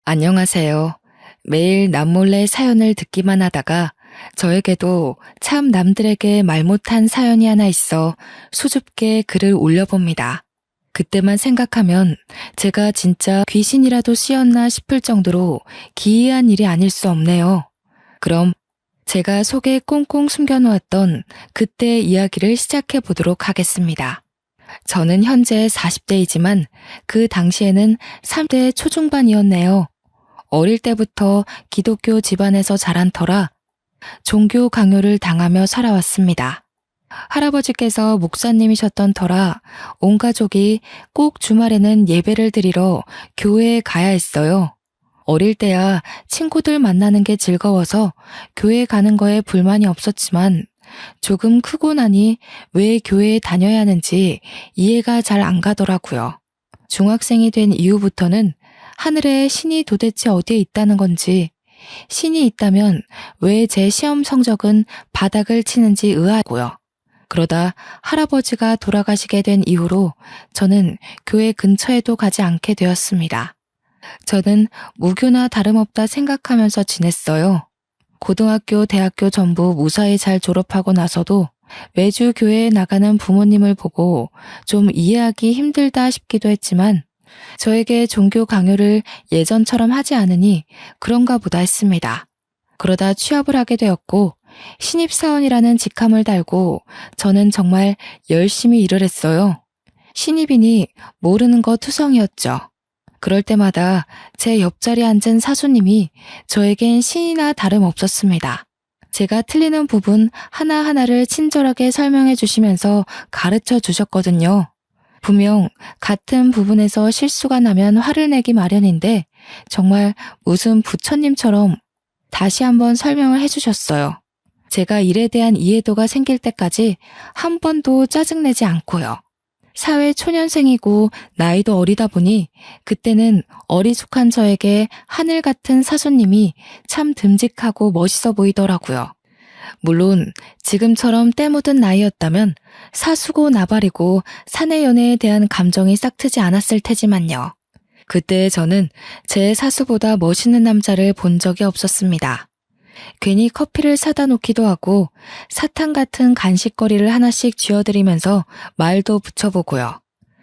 안녕하세요. 매일 남몰래 사연을 듣기만 하다가 저에게도 참 남들에게 말 못한 사연이 하나 있어 수줍게 글을 올려봅니다. 그때만 생각하면 제가 진짜 귀신이라도 씌었나 싶을 정도로 기이한 일이 아닐 수 없네요. 그럼 제가 속에 꽁꽁 숨겨놓았던 그때 이야기를 시작해 보도록 하겠습니다. 저는 현재 40대이지만 그 당시에는 30대 초중반이었네요. 어릴 때부터 기독교 집안에서 자란 터라 종교 강요를 당하며 살아왔습니다. 할아버지께서 목사님이셨던 터라 온 가족이 꼭 주말에는 예배를 드리러 교회에 가야 했어요. 어릴 때야 친구들 만나는 게 즐거워서 교회 가는 거에 불만이 없었지만 조금 크고 나니 왜 교회에 다녀야 하는지 이해가 잘 안 가더라고요. 중학생이 된 이후부터는 하늘에 신이 도대체 어디에 있다는 건지, 신이 있다면 왜 제 시험 성적은 바닥을 치는지 의아하고요. 그러다 할아버지가 돌아가시게 된 이후로 저는 교회 근처에도 가지 않게 되었습니다. 저는 무교나 다름없다 생각하면서 지냈어요. 고등학교, 대학교 전부 무사히 잘 졸업하고 나서도 매주 교회에 나가는 부모님을 보고 좀 이해하기 힘들다 싶기도 했지만 저에게 종교 강요를 예전처럼 하지 않으니 그런가 보다 했습니다. 그러다 취업을 하게 되었고 신입사원이라는 직함을 달고 저는 정말 열심히 일을 했어요. 신입이니 모르는 거 투성이었죠. 그럴 때마다 제 옆자리에 앉은 사수님이 저에겐 신이나 다름없었습니다. 제가 틀리는 부분 하나하나를 친절하게 설명해 주시면서 가르쳐 주셨거든요. 분명 같은 부분에서 실수가 나면 화를 내기 마련인데 정말 무슨 부처님처럼 다시 한번 설명을 해주셨어요. 제가 일에 대한 이해도가 생길 때까지 한 번도 짜증내지 않고요. 사회 초년생이고 나이도 어리다 보니 그때는 어리숙한 저에게 하늘 같은 사수님이 참 듬직하고 멋있어 보이더라고요. 물론 지금처럼 때 묻은 나이였다면 사수고 나발이고 사내 연애에 대한 감정이 싹트지 않았을 테지만요. 그때 저는 제 사수보다 멋있는 남자를 본 적이 없었습니다. 괜히 커피를 사다 놓기도 하고 사탕 같은 간식거리를 하나씩 쥐어드리면서 말도 붙여보고요.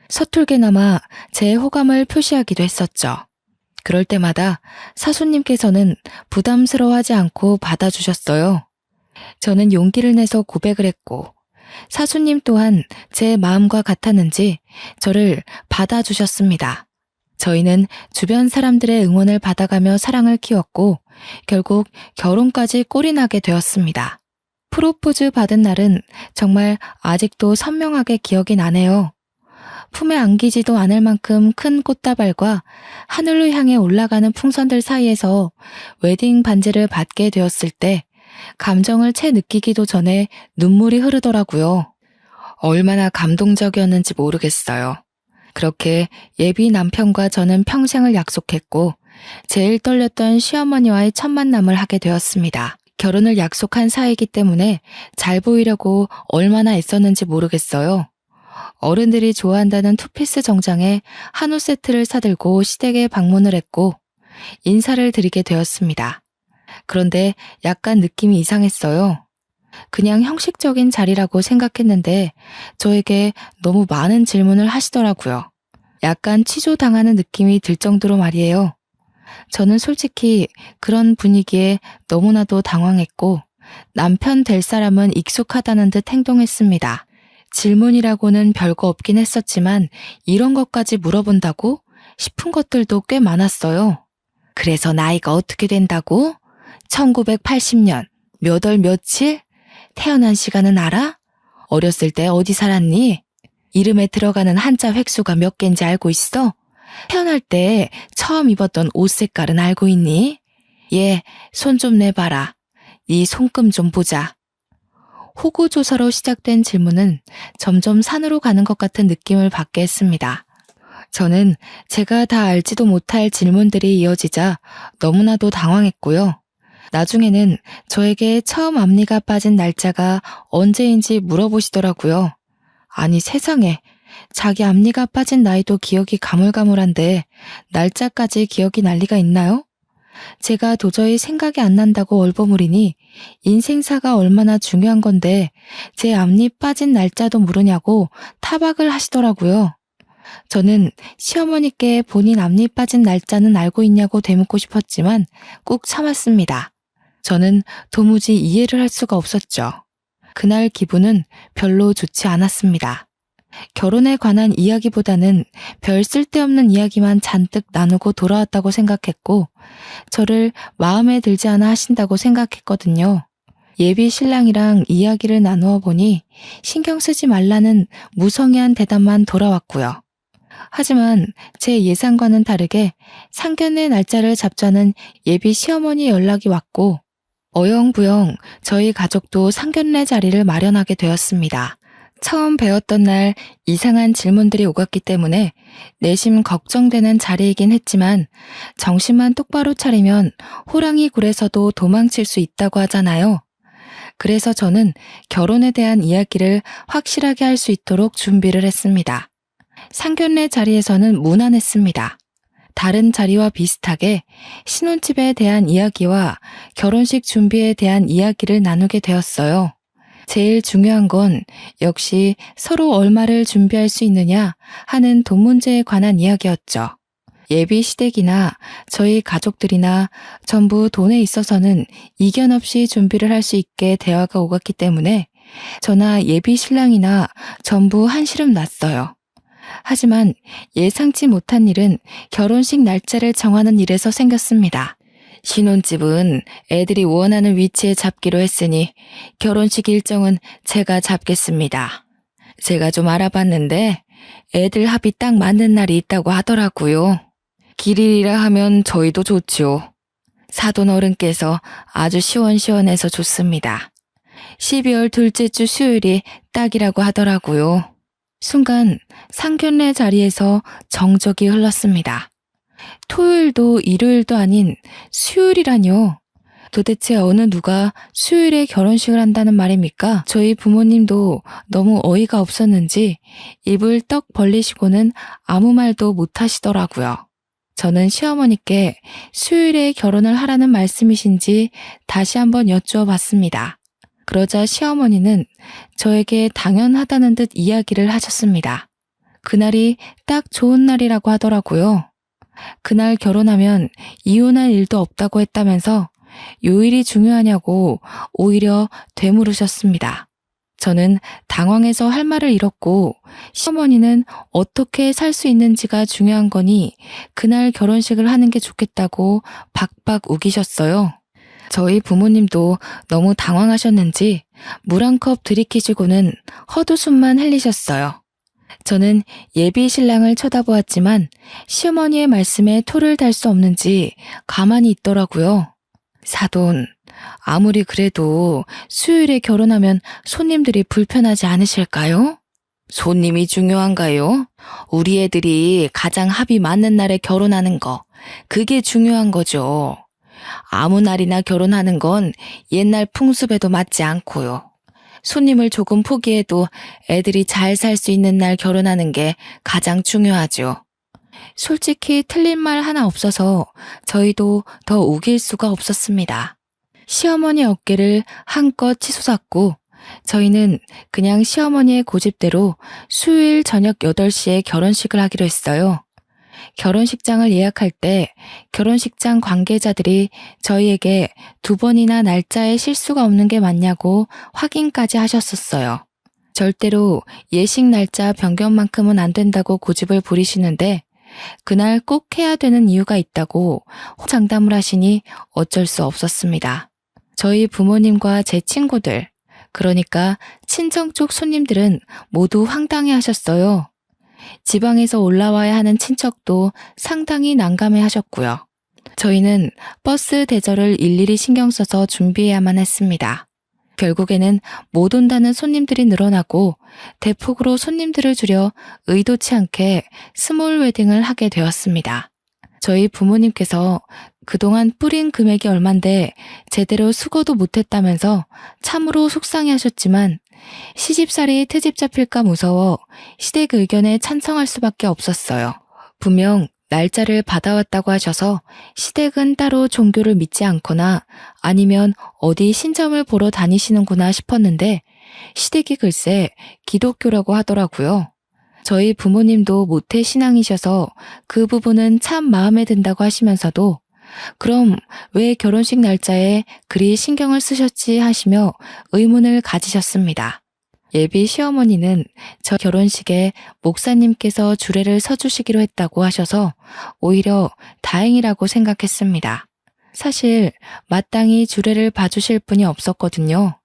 서툴게나마 제 호감을 표시하기도 했었죠. 그럴 때마다 사수님께서는 부담스러워하지 않고 받아주셨어요. 저는 용기를 내서 고백을 했고 사수님 또한 제 마음과 같았는지 저를 받아주셨습니다. 저희는 주변 사람들의 응원을 받아가며 사랑을 키웠고 결국 결혼까지 꼴이 나게 되었습니다. 프로포즈 받은 날은 정말 아직도 선명하게 기억이 나네요. 품에 안기지도 않을 만큼 큰 꽃다발과 하늘로 향해 올라가는 풍선들 사이에서 웨딩 반지를 받게 되었을 때 감정을 채 느끼기도 전에 눈물이 흐르더라고요. 얼마나 감동적이었는지 모르겠어요. 그렇게 예비 남편과 저는 평생을 약속했고 제일 떨렸던 시어머니와의 첫 만남을 하게 되었습니다. 결혼을 약속한 사이이기 때문에 잘 보이려고 얼마나 애썼는지 모르겠어요. 어른들이 좋아한다는 투피스 정장에 한우 세트를 사들고 시댁에 방문을 했고 인사를 드리게 되었습니다. 그런데 약간 느낌이 이상했어요. 그냥 형식적인 자리라고 생각했는데 저에게 너무 많은 질문을 하시더라고요. 약간 취조당하는 느낌이 들 정도로 말이에요. 저는 솔직히 그런 분위기에 너무나도 당황했고 남편 될 사람은 익숙하다는 듯 행동했습니다. 질문이라고는 별거 없긴 했었지만 이런 것까지 물어본다고 싶은 것들도 꽤 많았어요. 그래서 나이가 어떻게 된다고? 1980년 몇 월 며칠? 태어난 시간은 알아? 어렸을 때 어디 살았니? 이름에 들어가는 한자 획수가 몇 개인지 알고 있어? 태어날 때 처음 입었던 옷 색깔은 알고 있니? 얘, 손 좀 내봐라. 네 손금 좀 보자. 호구조사로 시작된 질문은 점점 산으로 가는 것 같은 느낌을 받게 했습니다. 저는 제가 다 알지도 못할 질문들이 이어지자 너무나도 당황했고요. 나중에는 저에게 처음 앞니가 빠진 날짜가 언제인지 물어보시더라고요. 아니 세상에, 자기 앞니가 빠진 나이도 기억이 가물가물한데 날짜까지 기억이 날 리가 있나요? 제가 도저히 생각이 안 난다고 얼버무리니 인생사가 얼마나 중요한 건데 제 앞니 빠진 날짜도 모르냐고 타박을 하시더라고요. 저는 시어머니께 본인 앞니 빠진 날짜는 알고 있냐고 되묻고 싶었지만 꾹 참았습니다. 저는 도무지 이해를 할 수가 없었죠. 그날 기분은 별로 좋지 않았습니다. 결혼에 관한 이야기보다는 별 쓸데없는 이야기만 잔뜩 나누고 돌아왔다고 생각했고 저를 마음에 들지 않아 하신다고 생각했거든요. 예비 신랑이랑 이야기를 나누어 보니 신경 쓰지 말라는 무성의한 대답만 돌아왔고요. 하지만 제 예상과는 다르게 상견례 날짜를 잡자는 예비 시어머니 연락이 왔고 어영부영 저희 가족도 상견례 자리를 마련하게 되었습니다. 처음 배웠던 날 이상한 질문들이 오갔기 때문에 내심 걱정되는 자리이긴 했지만 정신만 똑바로 차리면 호랑이 굴에서도 도망칠 수 있다고 하잖아요. 그래서 저는 결혼에 대한 이야기를 확실하게 할 수 있도록 준비를 했습니다. 상견례 자리에서는 무난했습니다. 다른 자리와 비슷하게 신혼집에 대한 이야기와 결혼식 준비에 대한 이야기를 나누게 되었어요. 제일 중요한 건 역시 서로 얼마를 준비할 수 있느냐 하는 돈 문제에 관한 이야기였죠. 예비 시댁이나 저희 가족들이나 전부 돈에 있어서는 이견 없이 준비를 할 수 있게 대화가 오갔기 때문에 저나 예비 신랑이나 전부 한시름 났어요. 하지만 예상치 못한 일은 결혼식 날짜를 정하는 일에서 생겼습니다. 신혼집은 애들이 원하는 위치에 잡기로 했으니 결혼식 일정은 제가 잡겠습니다. 제가 좀 알아봤는데 애들 합이 딱 맞는 날이 있다고 하더라고요. 길일이라 하면 저희도 좋지요. 사돈 어른께서 아주 시원시원해서 좋습니다. 12월 둘째 주 수요일이 딱이라고 하더라고요. 순간 상견례 자리에서 정적이 흘렀습니다. 토요일도 일요일도 아닌 수요일이라뇨. 도대체 어느 누가 수요일에 결혼식을 한다는 말입니까? 저희 부모님도 너무 어이가 없었는지 입을 떡 벌리시고는 아무 말도 못 하시더라고요. 저는 시어머니께 수요일에 결혼을 하라는 말씀이신지 다시 한번 여쭈어 봤습니다. 그러자 시어머니는 저에게 당연하다는 듯 이야기를 하셨습니다. 그날이 딱 좋은 날이라고 하더라고요. 그날 결혼하면 이혼할 일도 없다고 했다면서 요일이 중요하냐고 오히려 되물으셨습니다. 저는 당황해서 할 말을 잃었고 시어머니는 어떻게 살 수 있는지가 중요한 거니 그날 결혼식을 하는 게 좋겠다고 박박 우기셨어요. 저희 부모님도 너무 당황하셨는지 물 한 컵 들이키시고는 헛웃음만 흘리셨어요. 저는 예비 신랑을 쳐다보았지만 시어머니의 말씀에 토를 달 수 없는지 가만히 있더라고요. 사돈, 아무리 그래도 수요일에 결혼하면 손님들이 불편하지 않으실까요? 손님이 중요한가요? 우리 애들이 가장 합이 맞는 날에 결혼하는 거, 그게 중요한 거죠. 아무 날이나 결혼하는 건 옛날 풍습에도 맞지 않고요. 손님을 조금 포기해도 애들이 잘 살 수 있는 날 결혼하는 게 가장 중요하죠. 솔직히 틀린 말 하나 없어서 저희도 더 우길 수가 없었습니다. 시어머니 어깨를 한껏 치솟았고 저희는 그냥 시어머니의 고집대로 수요일 저녁 8시에 결혼식을 하기로 했어요. 결혼식장을 예약할 때 결혼식장 관계자들이 저희에게 2번이나 날짜에 실수가 없는 게 맞냐고 확인까지 하셨었어요. 절대로 예식 날짜 변경만큼은 안 된다고 고집을 부리시는데 그날 꼭 해야 되는 이유가 있다고 장담을 하시니 어쩔 수 없었습니다. 저희 부모님과 제 친구들, 그러니까 친정 쪽 손님들은 모두 황당해 하셨어요. 지방에서 올라와야 하는 친척도 상당히 난감해 하셨고요. 저희는 버스 대절을 일일이 신경 써서 준비해야만 했습니다. 결국에는 못 온다는 손님들이 늘어나고 대폭으로 손님들을 줄여 의도치 않게 스몰 웨딩을 하게 되었습니다. 저희 부모님께서 그동안 뿌린 금액이 얼만데 제대로 수고도 못했다면서 참으로 속상해 하셨지만 시집살이 트집 잡힐까 무서워 시댁 의견에 찬성할 수밖에 없었어요. 분명 날짜를 받아왔다고 하셔서 시댁은 따로 종교를 믿지 않거나 아니면 어디 신점을 보러 다니시는구나 싶었는데 시댁이 글쎄 기독교라고 하더라고요. 저희 부모님도 모태 신앙이셔서 그 부분은 참 마음에 든다고 하시면서도 그럼 왜 결혼식 날짜에 그리 신경을 쓰셨지 하시며 의문을 가지셨습니다. 예비 시어머니는 저 결혼식에 목사님께서 주례를 서주시기로 했다고 하셔서 오히려 다행이라고 생각했습니다. 사실 마땅히 주례를 봐주실 분이 없었거든요.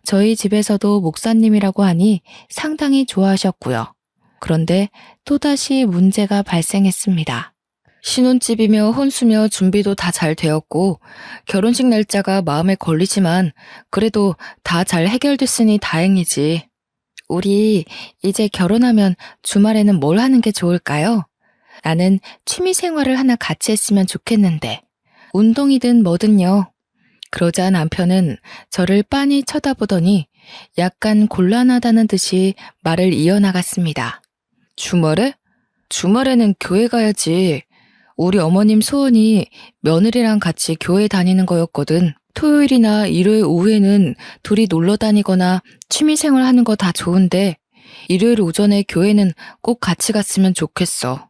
저희 집에서도 목사님이라고 하니 상당히 좋아하셨고요. 그런데 또다시 문제가 발생했습니다. 신혼집이며 혼수며 준비도 다 잘 되었고 결혼식 날짜가 마음에 걸리지만 그래도 다 잘 해결됐으니 다행이지. 우리 이제 결혼하면 주말에는 뭘 하는 게 좋을까요? 나는 취미 생활을 하나 같이 했으면 좋겠는데 운동이든 뭐든요. 그러자 남편은 저를 빤히 쳐다보더니 약간 곤란하다는 듯이 말을 이어나갔습니다. 주말에? 주말에는 교회 가야지. 우리 어머님 소원이 며느리랑 같이 교회 다니는 거였거든. 토요일이나 일요일 오후에는 둘이 놀러 다니거나 취미생활 하는 거 다 좋은데 일요일 오전에 교회는 꼭 같이 갔으면 좋겠어.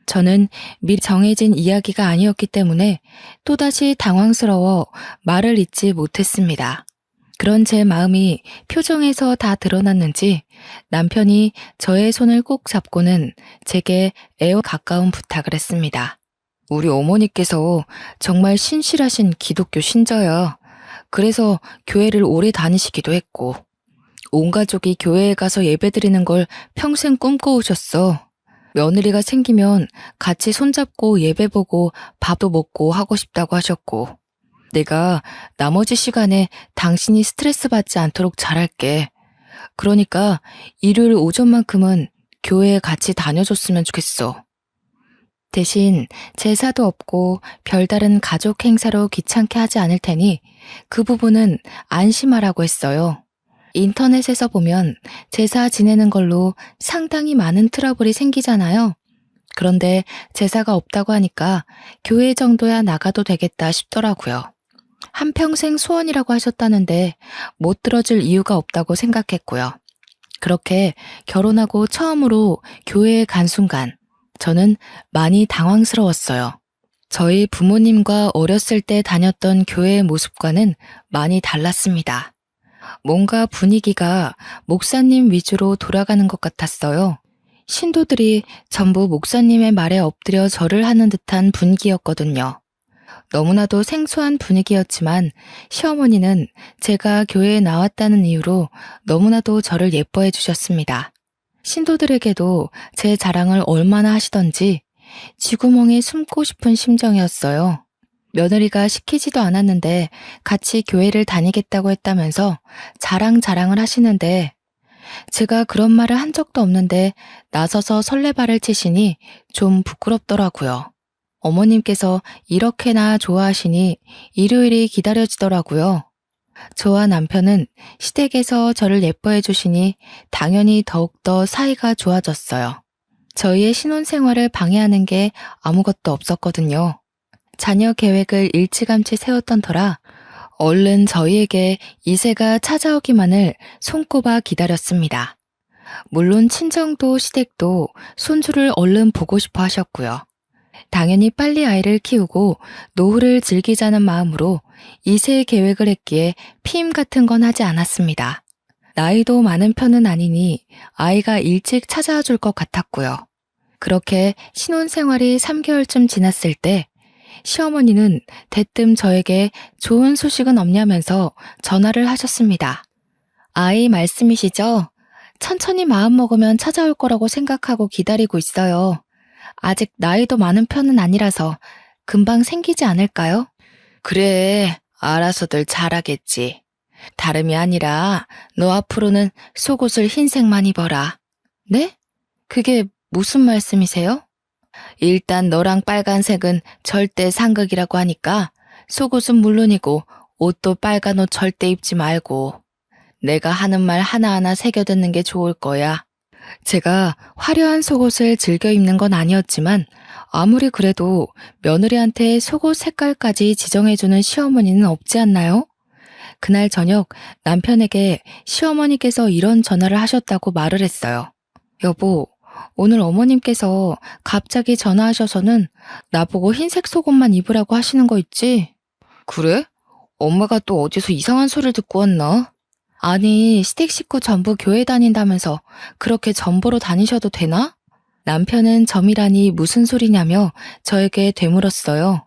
저는 미리 정해진 이야기가 아니었기 때문에 또다시 당황스러워 말을 잇지 못했습니다. 그런 제 마음이 표정에서 다 드러났는지 남편이 저의 손을 꼭 잡고는 제게 애와 가까운 부탁을 했습니다. 우리 어머니께서 정말 신실하신 기독교 신자야. 그래서 교회를 오래 다니시기도 했고 온 가족이 교회에 가서 예배드리는 걸 평생 꿈꿔오셨어. 며느리가 생기면 같이 손잡고 예배 보고 밥도 먹고 하고 싶다고 하셨고 내가 나머지 시간에 당신이 스트레스 받지 않도록 잘할게. 그러니까 일요일 오전만큼은 교회에 같이 다녀줬으면 좋겠어. 대신 제사도 없고 별다른 가족 행사로 귀찮게 하지 않을 테니 그 부분은 안심하라고 했어요. 인터넷에서 보면 제사 지내는 걸로 상당히 많은 트러블이 생기잖아요. 그런데 제사가 없다고 하니까 교회 정도야 나가도 되겠다 싶더라고요. 한평생 소원이라고 하셨다는데 못 들어줄 이유가 없다고 생각했고요. 그렇게 결혼하고 처음으로 교회에 간 순간 저는 많이 당황스러웠어요. 저희 부모님과 어렸을 때 다녔던 교회의 모습과는 많이 달랐습니다. 뭔가 분위기가 목사님 위주로 돌아가는 것 같았어요. 신도들이 전부 목사님의 말에 엎드려 절을 하는 듯한 분위기였거든요. 너무나도 생소한 분위기였지만 시어머니는 제가 교회에 나왔다는 이유로 너무나도 저를 예뻐해 주셨습니다. 신도들에게도 제 자랑을 얼마나 하시던지 쥐구멍에 숨고 싶은 심정이었어요. 며느리가 시키지도 않았는데 같이 교회를 다니겠다고 했다면서 자랑을 하시는데 제가 그런 말을 한 적도 없는데 나서서 설레발을 치시니 좀 부끄럽더라고요. 어머님께서 이렇게나 좋아하시니 일요일이 기다려지더라고요. 저와 남편은 시댁에서 저를 예뻐해 주시니 당연히 더욱더 사이가 좋아졌어요. 저희의 신혼생활을 방해하는 게 아무것도 없었거든요. 자녀 계획을 일찌감치 세웠던 터라 얼른 저희에게 이세가 찾아오기만을 손꼽아 기다렸습니다. 물론 친정도 시댁도 손주를 얼른 보고 싶어 하셨고요. 당연히 빨리 아이를 키우고 노후를 즐기자는 마음으로 이세 계획을 했기에 피임 같은 건 하지 않았습니다. 나이도 많은 편은 아니니 아이가 일찍 찾아와 줄 것 같았고요. 그렇게 신혼생활이 3개월쯤 지났을 때 시어머니는 대뜸 저에게 좋은 소식은 없냐면서 전화를 하셨습니다. 아이 말씀이시죠? 천천히 마음 먹으면 찾아올 거라고 생각하고 기다리고 있어요. 아직 나이도 많은 편은 아니라서 금방 생기지 않을까요? 그래, 알아서들 잘하겠지. 다름이 아니라 너 앞으로는 속옷을 흰색만 입어라. 네? 그게 무슨 말씀이세요? 일단 너랑 빨간색은 절대 상극이라고 하니까 속옷은 물론이고 옷도 빨간 옷 절대 입지 말고. 내가 하는 말 하나하나 새겨듣는 게 좋을 거야. 제가 화려한 속옷을 즐겨 입는 건 아니었지만 아무리 그래도 며느리한테 속옷 색깔까지 지정해주는 시어머니는 없지 않나요? 그날 저녁 남편에게 시어머니께서 이런 전화를 하셨다고 말을 했어요. 여보, 오늘 어머님께서 갑자기 전화하셔서는 나보고 흰색 속옷만 입으라고 하시는 거 있지? 그래? 엄마가 또 어디서 이상한 소리를 듣고 왔나? 아니, 시댁 식구 전부 교회 다닌다면서 그렇게 전보로 다니셔도 되나? 남편은 점이라니 무슨 소리냐며 저에게 되물었어요.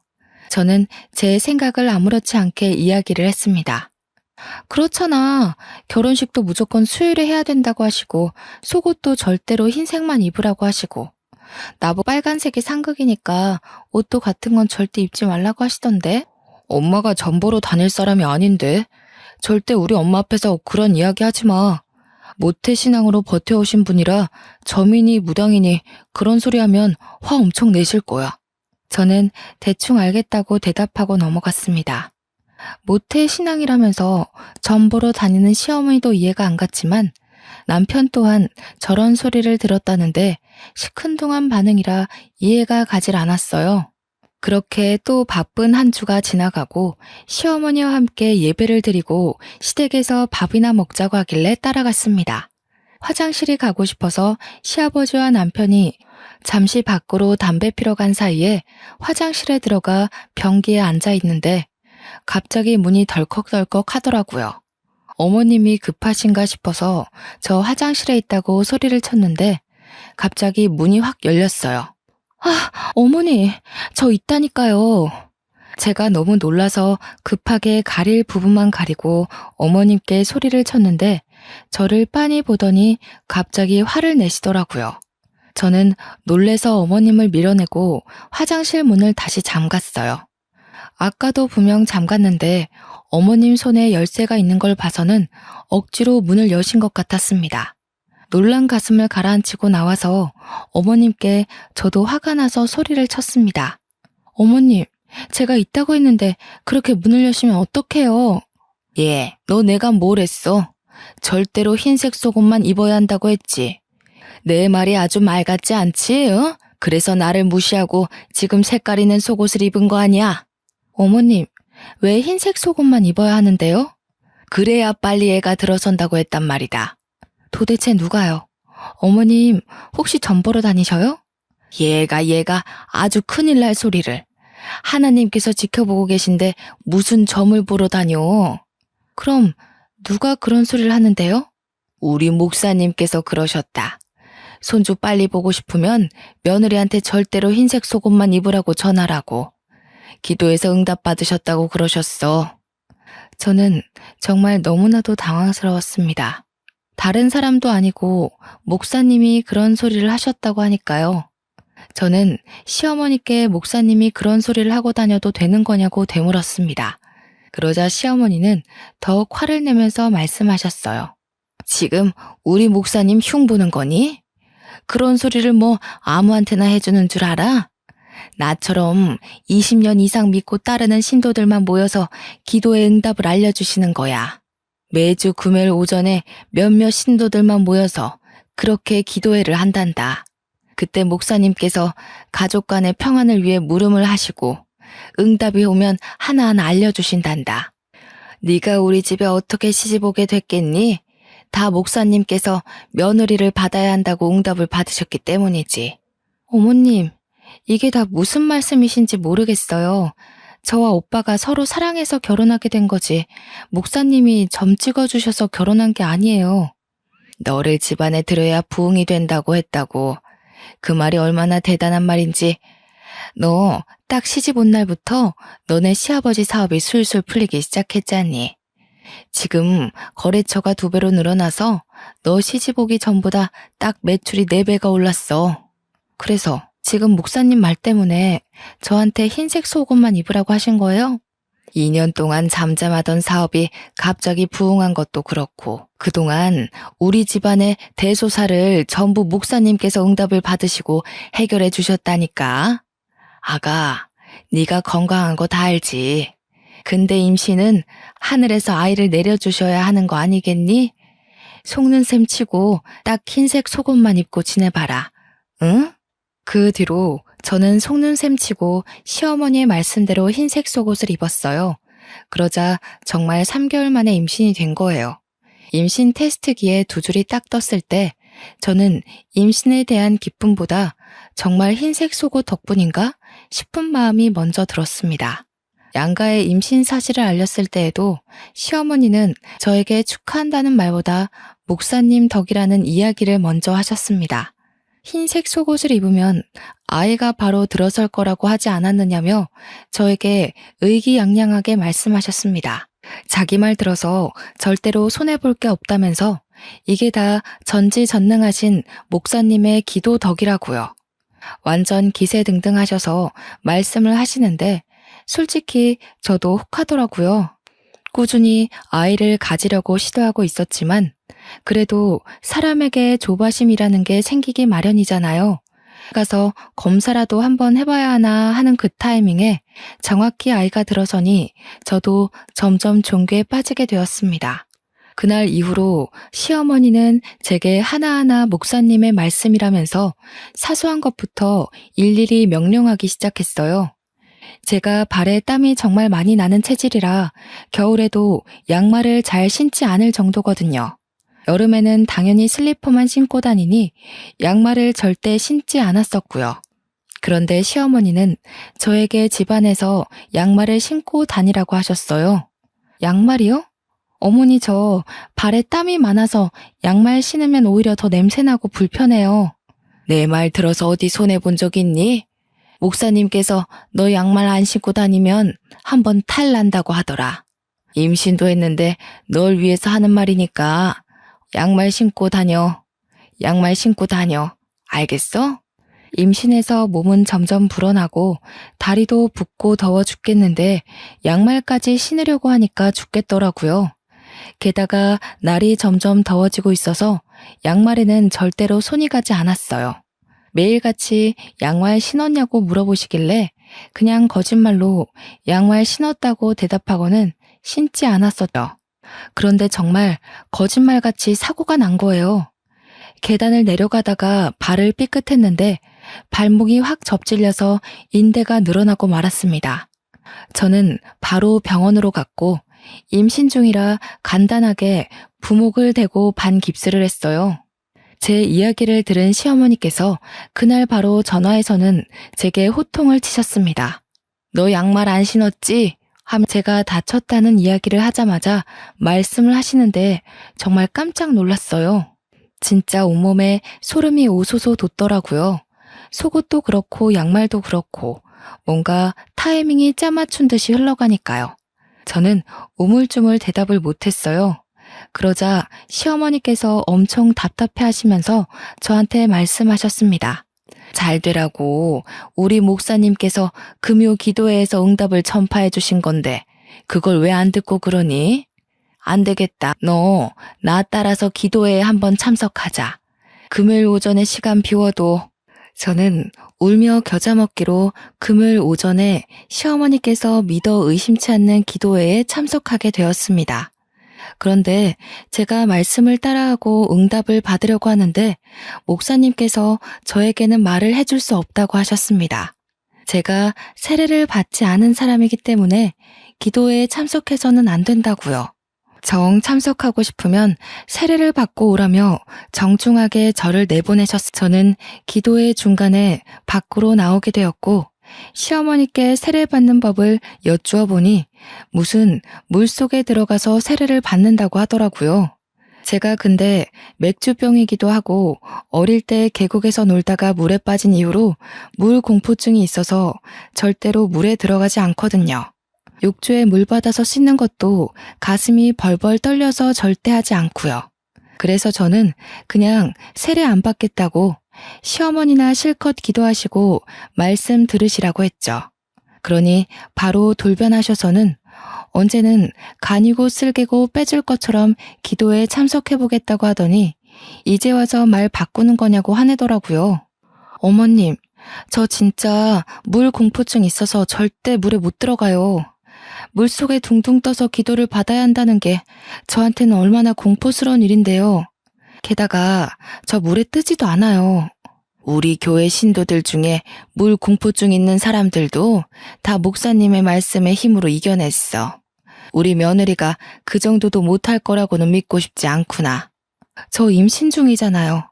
저는 제 생각을 아무렇지 않게 이야기를 했습니다. 그렇잖아. 결혼식도 무조건 수요일에 해야 된다고 하시고 속옷도 절대로 흰색만 입으라고 하시고 나보고 빨간색이 상극이니까 옷도 같은 건 절대 입지 말라고 하시던데? 엄마가 전보로 다닐 사람이 아닌데 절대 우리 엄마 앞에서 그런 이야기 하지 마. 모태신앙으로 버텨오신 분이라 점이니 무당이니 그런 소리 하면 화 엄청 내실 거야. 저는 대충 알겠다고 대답하고 넘어갔습니다. 모태신앙이라면서 점 보러 다니는 시어머니도 이해가 안 갔지만 남편 또한 저런 소리를 들었다는데 시큰둥한 반응이라 이해가 가질 않았어요. 그렇게 또 바쁜 한 주가 지나가고 시어머니와 함께 예배를 드리고 시댁에서 밥이나 먹자고 하길래 따라갔습니다. 화장실이 가고 싶어서 시아버지와 남편이 잠시 밖으로 담배 피러 간 사이에 화장실에 들어가 변기에 앉아 있는데 갑자기 문이 덜컥덜컥 하더라고요. 어머님이 급하신가 싶어서 저 화장실에 있다고 소리를 쳤는데 갑자기 문이 확 열렸어요. 아, 어머니, 저 있다니까요. 제가 너무 놀라서 급하게 가릴 부분만 가리고 어머님께 소리를 쳤는데 저를 빤히 보더니 갑자기 화를 내시더라고요. 저는 놀래서 어머님을 밀어내고 화장실 문을 다시 잠갔어요. 아까도 분명 잠갔는데 어머님 손에 열쇠가 있는 걸 봐서는 억지로 문을 여신 것 같았습니다. 놀란 가슴을 가라앉히고 나와서 어머님께 저도 화가 나서 소리를 쳤습니다. 어머님, 제가 있다고 했는데 그렇게 문을 여시면 어떡해요? 예, 너 내가 뭘 했어? 절대로 흰색 속옷만 입어야 한다고 했지. 내 말이 아주 말 같지 않지? 어? 그래서 나를 무시하고 지금 색깔 있는 속옷을 입은 거 아니야? 어머님, 왜 흰색 속옷만 입어야 하는데요? 그래야 빨리 애가 들어선다고 했단 말이다. 도대체 누가요? 어머님, 혹시 점 보러 다니셔요? 얘가 아주 큰일 날 소리를. 하나님께서 지켜보고 계신데 무슨 점을 보러 다녀? 그럼 누가 그런 소리를 하는데요? 우리 목사님께서 그러셨다. 손주 빨리 보고 싶으면 며느리한테 절대로 흰색 속옷만 입으라고 전하라고. 기도해서 응답받으셨다고 그러셨어. 저는 정말 너무나도 당황스러웠습니다. 다른 사람도 아니고 목사님이 그런 소리를 하셨다고 하니까요. 저는 시어머니께 목사님이 그런 소리를 하고 다녀도 되는 거냐고 되물었습니다. 그러자 시어머니는 더욱 화를 내면서 말씀하셨어요. 지금 우리 목사님 흉보는 거니? 그런 소리를 뭐 아무한테나 해주는 줄 알아? 나처럼 20년 이상 믿고 따르는 신도들만 모여서 기도의 응답을 알려주시는 거야. 매주 금요일 오전에 몇몇 신도들만 모여서 그렇게 기도회를 한단다. 그때 목사님께서 가족 간의 평안을 위해 물음을 하시고 응답이 오면 하나하나 알려주신단다. 네가 우리 집에 어떻게 시집 오게 됐겠니? 다 목사님께서 며느리를 받아야 한다고 응답을 받으셨기 때문이지. 어머님, 이게 다 무슨 말씀이신지 모르겠어요. 저와 오빠가 서로 사랑해서 결혼하게 된 거지 목사님이 점 찍어주셔서 결혼한 게 아니에요. 너를 집안에 들여야 부흥이 된다고 했다고. 그 말이 얼마나 대단한 말인지. 너 딱 시집 온 날부터 너네 시아버지 사업이 술술 풀리기 시작했잖니. 지금 거래처가 2배로 늘어나서 너 시집 오기 전보다 딱 매출이 4배가 올랐어. 그래서 지금 목사님 말 때문에 저한테 흰색 속옷만 입으라고 하신 거예요? 2년 동안 잠잠하던 사업이 갑자기 부흥한 것도 그렇고 그동안 우리 집안의 대소사를 전부 목사님께서 응답을 받으시고 해결해 주셨다니까. 아가, 네가 건강한 거 다 알지. 근데 임신은 하늘에서 아이를 내려주셔야 하는 거 아니겠니? 속는 셈 치고 딱 흰색 속옷만 입고 지내봐라. 응? 그 뒤로 저는 속는 셈 치고 시어머니의 말씀대로 흰색 속옷을 입었어요. 그러자 정말 3개월 만에 임신이 된 거예요. 임신 테스트기에 두 줄이 딱 떴을 때 저는 임신에 대한 기쁨보다 정말 흰색 속옷 덕분인가 싶은 마음이 먼저 들었습니다. 양가의 임신 사실을 알렸을 때에도 시어머니는 저에게 축하한다는 말보다 목사님 덕이라는 이야기를 먼저 하셨습니다. 흰색 속옷을 입으면 아이가 바로 들어설 거라고 하지 않았느냐며 저에게 의기양양하게 말씀하셨습니다. 자기 말 들어서 절대로 손해볼 게 없다면서 이게 다 전지전능하신 목사님의 기도 덕이라고요. 완전 기세등등하셔서 말씀을 하시는데 솔직히 저도 혹하더라고요. 꾸준히 아이를 가지려고 시도하고 있었지만 그래도 사람에게 조바심이라는 게 생기기 마련이잖아요. 가서 검사라도 한번 해봐야 하나 하는 그 타이밍에 정확히 아이가 들어서니 저도 점점 종교에 빠지게 되었습니다. 그날 이후로 시어머니는 제게 하나하나 목사님의 말씀이라면서 사소한 것부터 일일이 명령하기 시작했어요. 제가 발에 땀이 정말 많이 나는 체질이라 겨울에도 양말을 잘 신지 않을 정도거든요. 여름에는 당연히 슬리퍼만 신고 다니니 양말을 절대 신지 않았었고요. 그런데 시어머니는 저에게 집안에서 양말을 신고 다니라고 하셨어요. 양말이요? 어머니 저 발에 땀이 많아서 양말 신으면 오히려 더 냄새나고 불편해요. 내 말 들어서 어디 손해본 적 있니? 목사님께서 너 양말 안 신고 다니면 한번 탈 난다고 하더라. 임신도 했는데 널 위해서 하는 말이니까 양말 신고 다녀. 양말 신고 다녀. 알겠어? 임신해서 몸은 점점 불어나고 다리도 붓고 더워 죽겠는데 양말까지 신으려고 하니까 죽겠더라고요. 게다가 날이 점점 더워지고 있어서 양말에는 절대로 손이 가지 않았어요. 매일같이 양말 신었냐고 물어보시길래 그냥 거짓말로 양말 신었다고 대답하고는 신지 않았었죠. 그런데 정말 거짓말같이 사고가 난 거예요. 계단을 내려가다가 발을 삐끗했는데 발목이 확 접질려서 인대가 늘어나고 말았습니다. 저는 바로 병원으로 갔고 임신 중이라 간단하게 부목을 대고 반깁스를 했어요. 제 이야기를 들은 시어머니께서 그날 바로 전화해서는 제게 호통을 치셨습니다. 너 양말 안 신었지? 하며 제가 다쳤다는 이야기를 하자마자 말씀을 하시는데 정말 깜짝 놀랐어요. 진짜 온몸에 소름이 오소소 돋더라고요. 속옷도 그렇고 양말도 그렇고 뭔가 타이밍이 짜맞춘 듯이 흘러가니까요. 저는 우물쭈물 대답을 못했어요. 그러자 시어머니께서 엄청 답답해 하시면서 저한테 말씀하셨습니다. 잘 되라고 우리 목사님께서 금요 기도회에서 응답을 전파해 주신 건데 그걸 왜 안 듣고 그러니? 안 되겠다. 너 나 따라서 기도회에 한번 참석하자. 금요일 오전에 시간 비워도. 저는 울며 겨자 먹기로 금요일 오전에 시어머니께서 믿어 의심치 않는 기도회에 참석하게 되었습니다. 그런데 제가 말씀을 따라하고 응답을 받으려고 하는데 목사님께서 저에게는 말을 해줄 수 없다고 하셨습니다. 제가 세례를 받지 않은 사람이기 때문에 기도회에 참석해서는 안 된다고요. 정 참석하고 싶으면 세례를 받고 오라며 정중하게 저를 내보내셨을 저는 기도회 중간에 밖으로 나오게 되었고 시어머니께 세례받는 법을 여쭈어 보니 무슨 물속에 들어가서 세례를 받는다고 하더라고요. 제가 근데 맥주병이기도 하고 어릴 때 계곡에서 놀다가 물에 빠진 이후로 물 공포증이 있어서 절대로 물에 들어가지 않거든요. 욕조에 물 받아서 씻는 것도 가슴이 벌벌 떨려서 절대 하지 않고요. 그래서 저는 그냥 세례 안 받겠다고 시어머니나 실컷 기도하시고 말씀 들으시라고 했죠. 그러니 바로 돌변하셔서는 언제는 간이고 쓸개고 빼줄 것처럼 기도에 참석해보겠다고 하더니 이제 와서 말 바꾸는 거냐고 화내더라고요. 어머님, 저 진짜 물 공포증 있어서 절대 물에 못 들어가요. 물속에 둥둥 떠서 기도를 받아야 한다는 게 저한테는 얼마나 공포스러운 일인데요. 게다가 저 물에 뜨지도 않아요. 우리 교회 신도들 중에 물 공포증 있는 사람들도 다 목사님의 말씀의 힘으로 이겨냈어. 우리 며느리가 그 정도도 못할 거라고는 믿고 싶지 않구나. 저 임신 중이잖아요.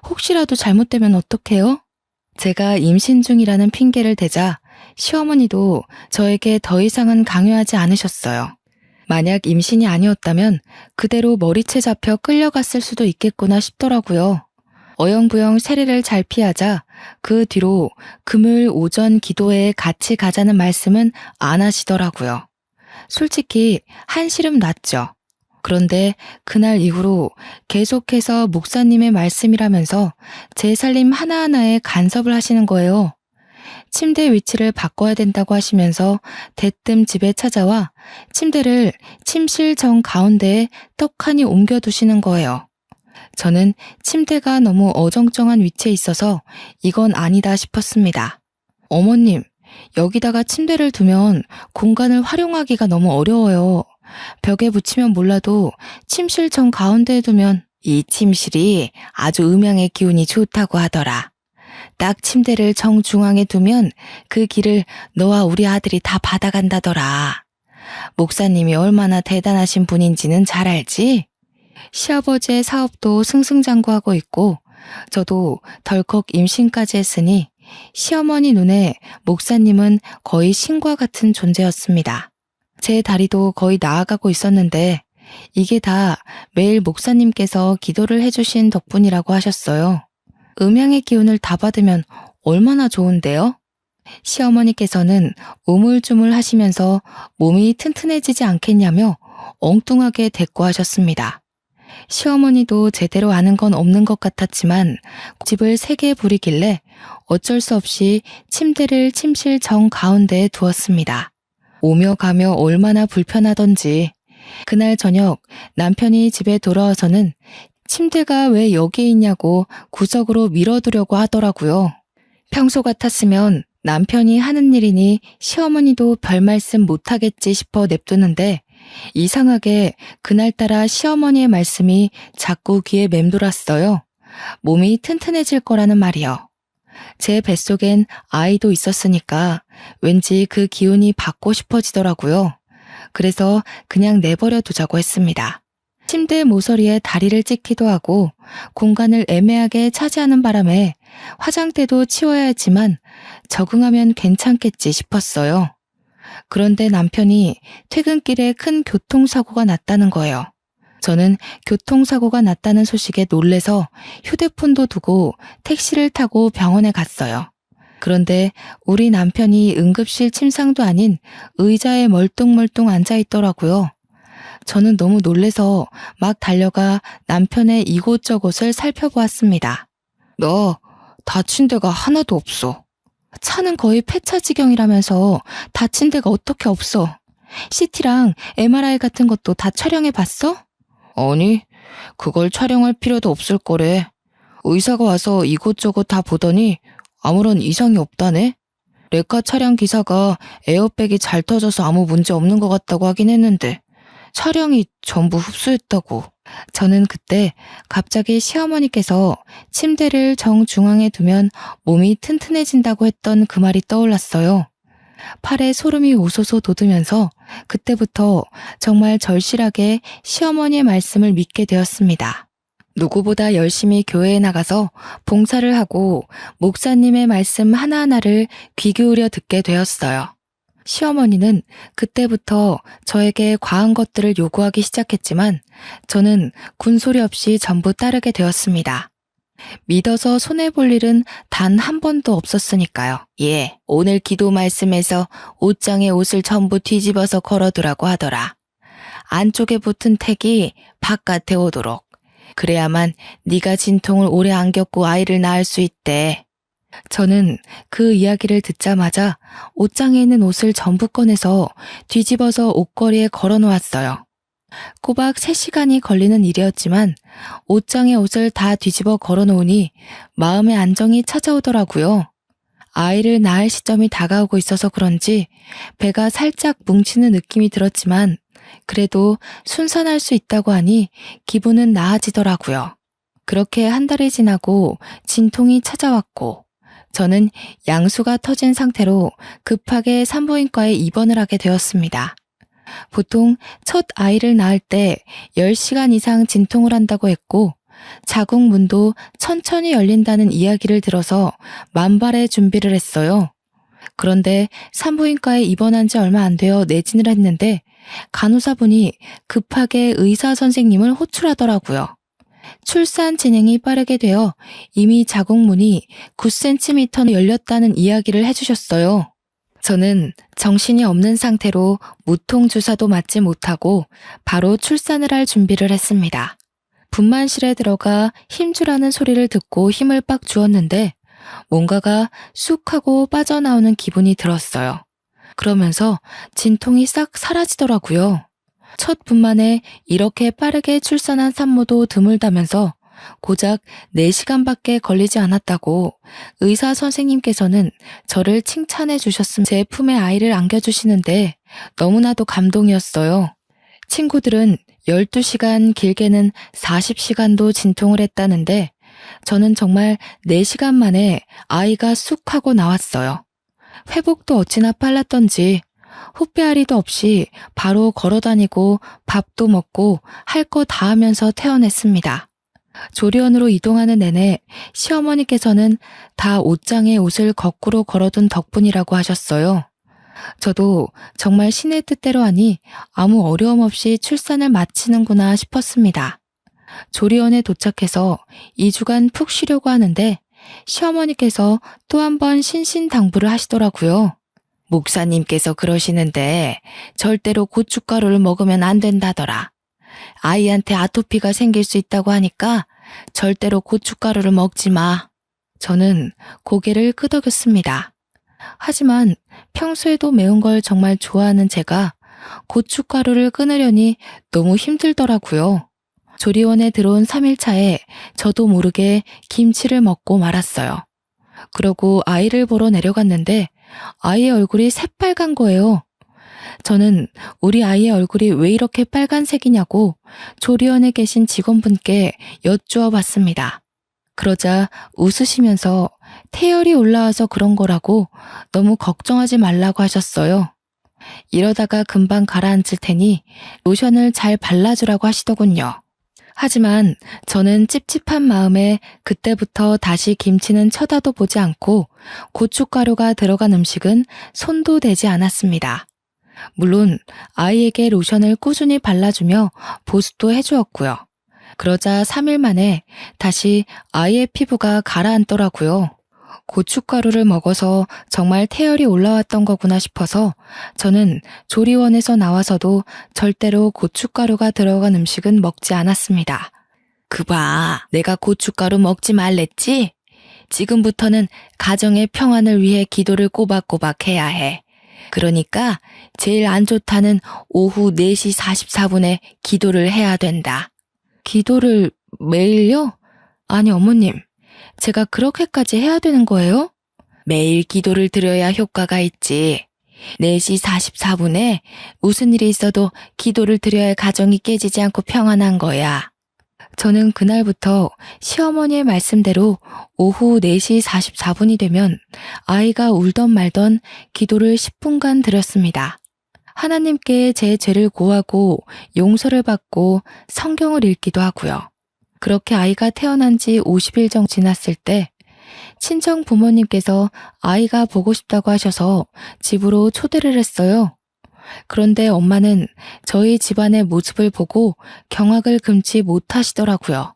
혹시라도 잘못되면 어떡해요? 제가 임신 중이라는 핑계를 대자 시어머니도 저에게 더 이상은 강요하지 않으셨어요. 만약 임신이 아니었다면 그대로 머리채 잡혀 끌려갔을 수도 있겠구나 싶더라고요. 어영부영 세례를 잘 피하자 그 뒤로 금요일 오전 기도회에 같이 가자는 말씀은 안 하시더라고요. 솔직히 한시름 났죠. 그런데 그날 이후로 계속해서 목사님의 말씀이라면서 제 살림 하나하나에 간섭을 하시는 거예요. 침대 위치를 바꿔야 된다고 하시면서 대뜸 집에 찾아와 침대를 침실 정 가운데에 떡하니 옮겨두시는 거예요. 저는 침대가 너무 어정쩡한 위치에 있어서 이건 아니다 싶었습니다. 어머님, 여기다가 침대를 두면 공간을 활용하기가 너무 어려워요. 벽에 붙이면 몰라도 침실 정 가운데에 두면 이 침실이 아주 음양의 기운이 좋다고 하더라. 딱 침대를 정중앙에 두면 그 길을 너와 우리 아들이 다 받아간다더라. 목사님이 얼마나 대단하신 분인지는 잘 알지? 시아버지의 사업도 승승장구하고 있고 저도 덜컥 임신까지 했으니 시어머니 눈에 목사님은 거의 신과 같은 존재였습니다. 제 다리도 거의 나아가고 있었는데 이게 다 매일 목사님께서 기도를 해주신 덕분이라고 하셨어요. 음양의 기운을 다 받으면 얼마나 좋은데요? 시어머니께서는 우물쭈물 하시면서 몸이 튼튼해지지 않겠냐며 엉뚱하게 대꾸하셨습니다. 시어머니도 제대로 아는 건 없는 것 같았지만 집을 3개 부리길래 어쩔 수 없이 침대를 침실 정 가운데에 두었습니다. 오며 가며 얼마나 불편하던지 그날 저녁 남편이 집에 돌아와서는 침대가 왜 여기에 있냐고 구석으로 밀어두려고 하더라고요. 평소 같았으면 남편이 하는 일이니 시어머니도 별 말씀 못하겠지 싶어 냅두는데 이상하게 그날따라 시어머니의 말씀이 자꾸 귀에 맴돌았어요. 몸이 튼튼해질 거라는 말이요. 제 뱃속엔 아이도 있었으니까 왠지 그 기운이 받고 싶어지더라고요. 그래서 그냥 내버려 두자고 했습니다. 침대 모서리에 다리를 찍기도 하고 공간을 애매하게 차지하는 바람에 화장대도 치워야 했지만 적응하면 괜찮겠지 싶었어요. 그런데 남편이 퇴근길에 큰 교통사고가 났다는 거예요. 저는 교통사고가 났다는 소식에 놀래서 휴대폰도 두고 택시를 타고 병원에 갔어요. 그런데 우리 남편이 응급실 침상도 아닌 의자에 멀뚱멀뚱 앉아 있더라고요. 저는 너무 놀래서 막 달려가 남편의 이곳저곳을 살펴보았습니다. 너 다친 데가 하나도 없어. 차는 거의 폐차 지경이라면서 다친 데가 어떻게 없어. CT랑 MRI 같은 것도 다 촬영해 봤어? 아니, 그걸 촬영할 필요도 없을 거래. 의사가 와서 이곳저곳 다 보더니 아무런 이상이 없다네. 레카 차량 기사가 에어백이 잘 터져서 아무 문제 없는 것 같다고 하긴 했는데 차량이 전부 흡수했다고. 저는 그때 갑자기 시어머니께서 침대를 정중앙에 두면 몸이 튼튼해진다고 했던 그 말이 떠올랐어요. 팔에 소름이 오소소 돋으면서 그때부터 정말 절실하게 시어머니의 말씀을 믿게 되었습니다. 누구보다 열심히 교회에 나가서 봉사를 하고 목사님의 말씀 하나하나를 귀 기울여 듣게 되었어요. 시어머니는 그때부터 저에게 과한 것들을 요구하기 시작했지만 저는 군소리 없이 전부 따르게 되었습니다. 믿어서 손해볼 일은 단 한 번도 없었으니까요. 예, 오늘 기도 말씀에서 옷장에 옷을 전부 뒤집어서 걸어두라고 하더라. 안쪽에 붙은 택이 바깥에 오도록. 그래야만 네가 진통을 오래 안 겪고 아이를 낳을 수 있대. 저는 그 이야기를 듣자마자 옷장에 있는 옷을 전부 꺼내서 뒤집어서 옷걸이에 걸어놓았어요. 꼬박 3시간이 걸리는 일이었지만 옷장에 옷을 다 뒤집어 걸어놓으니 마음의 안정이 찾아오더라고요. 아이를 낳을 시점이 다가오고 있어서 그런지 배가 살짝 뭉치는 느낌이 들었지만 그래도 순산할 수 있다고 하니 기분은 나아지더라고요. 그렇게 한 달이 지나고 진통이 찾아왔고 저는 양수가 터진 상태로 급하게 산부인과에 입원을 하게 되었습니다. 보통 첫 아이를 낳을 때 10시간 이상 진통을 한다고 했고 자궁 문도 천천히 열린다는 이야기를 들어서 만발의 준비를 했어요. 그런데 산부인과에 입원한 지 얼마 안 되어 내진을 했는데 간호사분이 급하게 의사 선생님을 호출하더라고요. 출산 진행이 빠르게 되어 이미 자궁문이 9cm 열렸다는 이야기를 해주셨어요. 저는 정신이 없는 상태로 무통 주사도 맞지 못하고 바로 출산을 할 준비를 했습니다. 분만실에 들어가 힘주라는 소리를 듣고 힘을 빡 주었는데 뭔가가 쑥 하고 빠져나오는 기분이 들었어요. 그러면서 진통이 싹 사라지더라고요. 첫 분만에 이렇게 빠르게 출산한 산모도 드물다면서 고작 4시간밖에 걸리지 않았다고 의사 선생님께서는 저를 칭찬해 주셨음. 제 품에 아이를 안겨주시는데 너무나도 감동이었어요. 친구들은 12시간, 길게는 40시간도 진통을 했다는데 저는 정말 4시간 만에 아이가 쑥 하고 나왔어요. 회복도 어찌나 빨랐던지 후배아리도 없이 바로 걸어다니고 밥도 먹고 할 거 다 하면서 퇴원했습니다. 조리원으로 이동하는 내내 시어머니께서는 다 옷장에 옷을 거꾸로 걸어둔 덕분이라고 하셨어요. 저도 정말 신의 뜻대로 하니 아무 어려움 없이 출산을 마치는구나 싶었습니다. 조리원에 도착해서 2주간 푹 쉬려고 하는데 시어머니께서 또 한 번 신신당부를 하시더라고요. 목사님께서 그러시는데 절대로 고춧가루를 먹으면 안 된다더라. 아이한테 아토피가 생길 수 있다고 하니까 절대로 고춧가루를 먹지 마. 저는 고개를 끄덕였습니다. 하지만 평소에도 매운 걸 정말 좋아하는 제가 고춧가루를 끊으려니 너무 힘들더라고요. 조리원에 들어온 3일차에 저도 모르게 김치를 먹고 말았어요. 그러고 아이를 보러 내려갔는데 아이의 얼굴이 새빨간 거예요. 저는 우리 아이의 얼굴이 왜 이렇게 빨간색이냐고 조리원에 계신 직원분께 여쭈어 봤습니다. 그러자 웃으시면서 태열이 올라와서 그런 거라고 너무 걱정하지 말라고 하셨어요. 이러다가 금방 가라앉을 테니 로션을 잘 발라주라고 하시더군요. 하지만 저는 찝찝한 마음에 그때부터 다시 김치는 쳐다도 보지 않고 고춧가루가 들어간 음식은 손도 대지 않았습니다. 물론 아이에게 로션을 꾸준히 발라주며 보습도 해주었고요. 그러자 3일 만에 다시 아이의 피부가 가라앉더라고요. 고춧가루를 먹어서 정말 태열이 올라왔던 거구나 싶어서 저는 조리원에서 나와서도 절대로 고춧가루가 들어간 음식은 먹지 않았습니다. 그봐, 내가 고춧가루 먹지 말랬지? 지금부터는 가정의 평안을 위해 기도를 꼬박꼬박 해야 해. 그러니까 제일 안 좋다는 오후 4시 44분에 기도를 해야 된다. 기도를 매일요? 아니 어머님, 제가 그렇게까지 해야 되는 거예요? 매일 기도를 드려야 효과가 있지. 4시 44분에 무슨 일이 있어도 기도를 드려야 가정이 깨지지 않고 평안한 거야. 저는 그날부터 시어머니의 말씀대로 오후 4시 44분이 되면 아이가 울던 말던 기도를 10분간 드렸습니다. 하나님께 제 죄를 고하고 용서를 받고 성경을 읽기도 하고요. 그렇게 아이가 태어난 지 50일 정도 지났을 때 친정 부모님께서 아이가 보고 싶다고 하셔서 집으로 초대를 했어요. 그런데 엄마는 저희 집안의 모습을 보고 경악을 금치 못하시더라고요.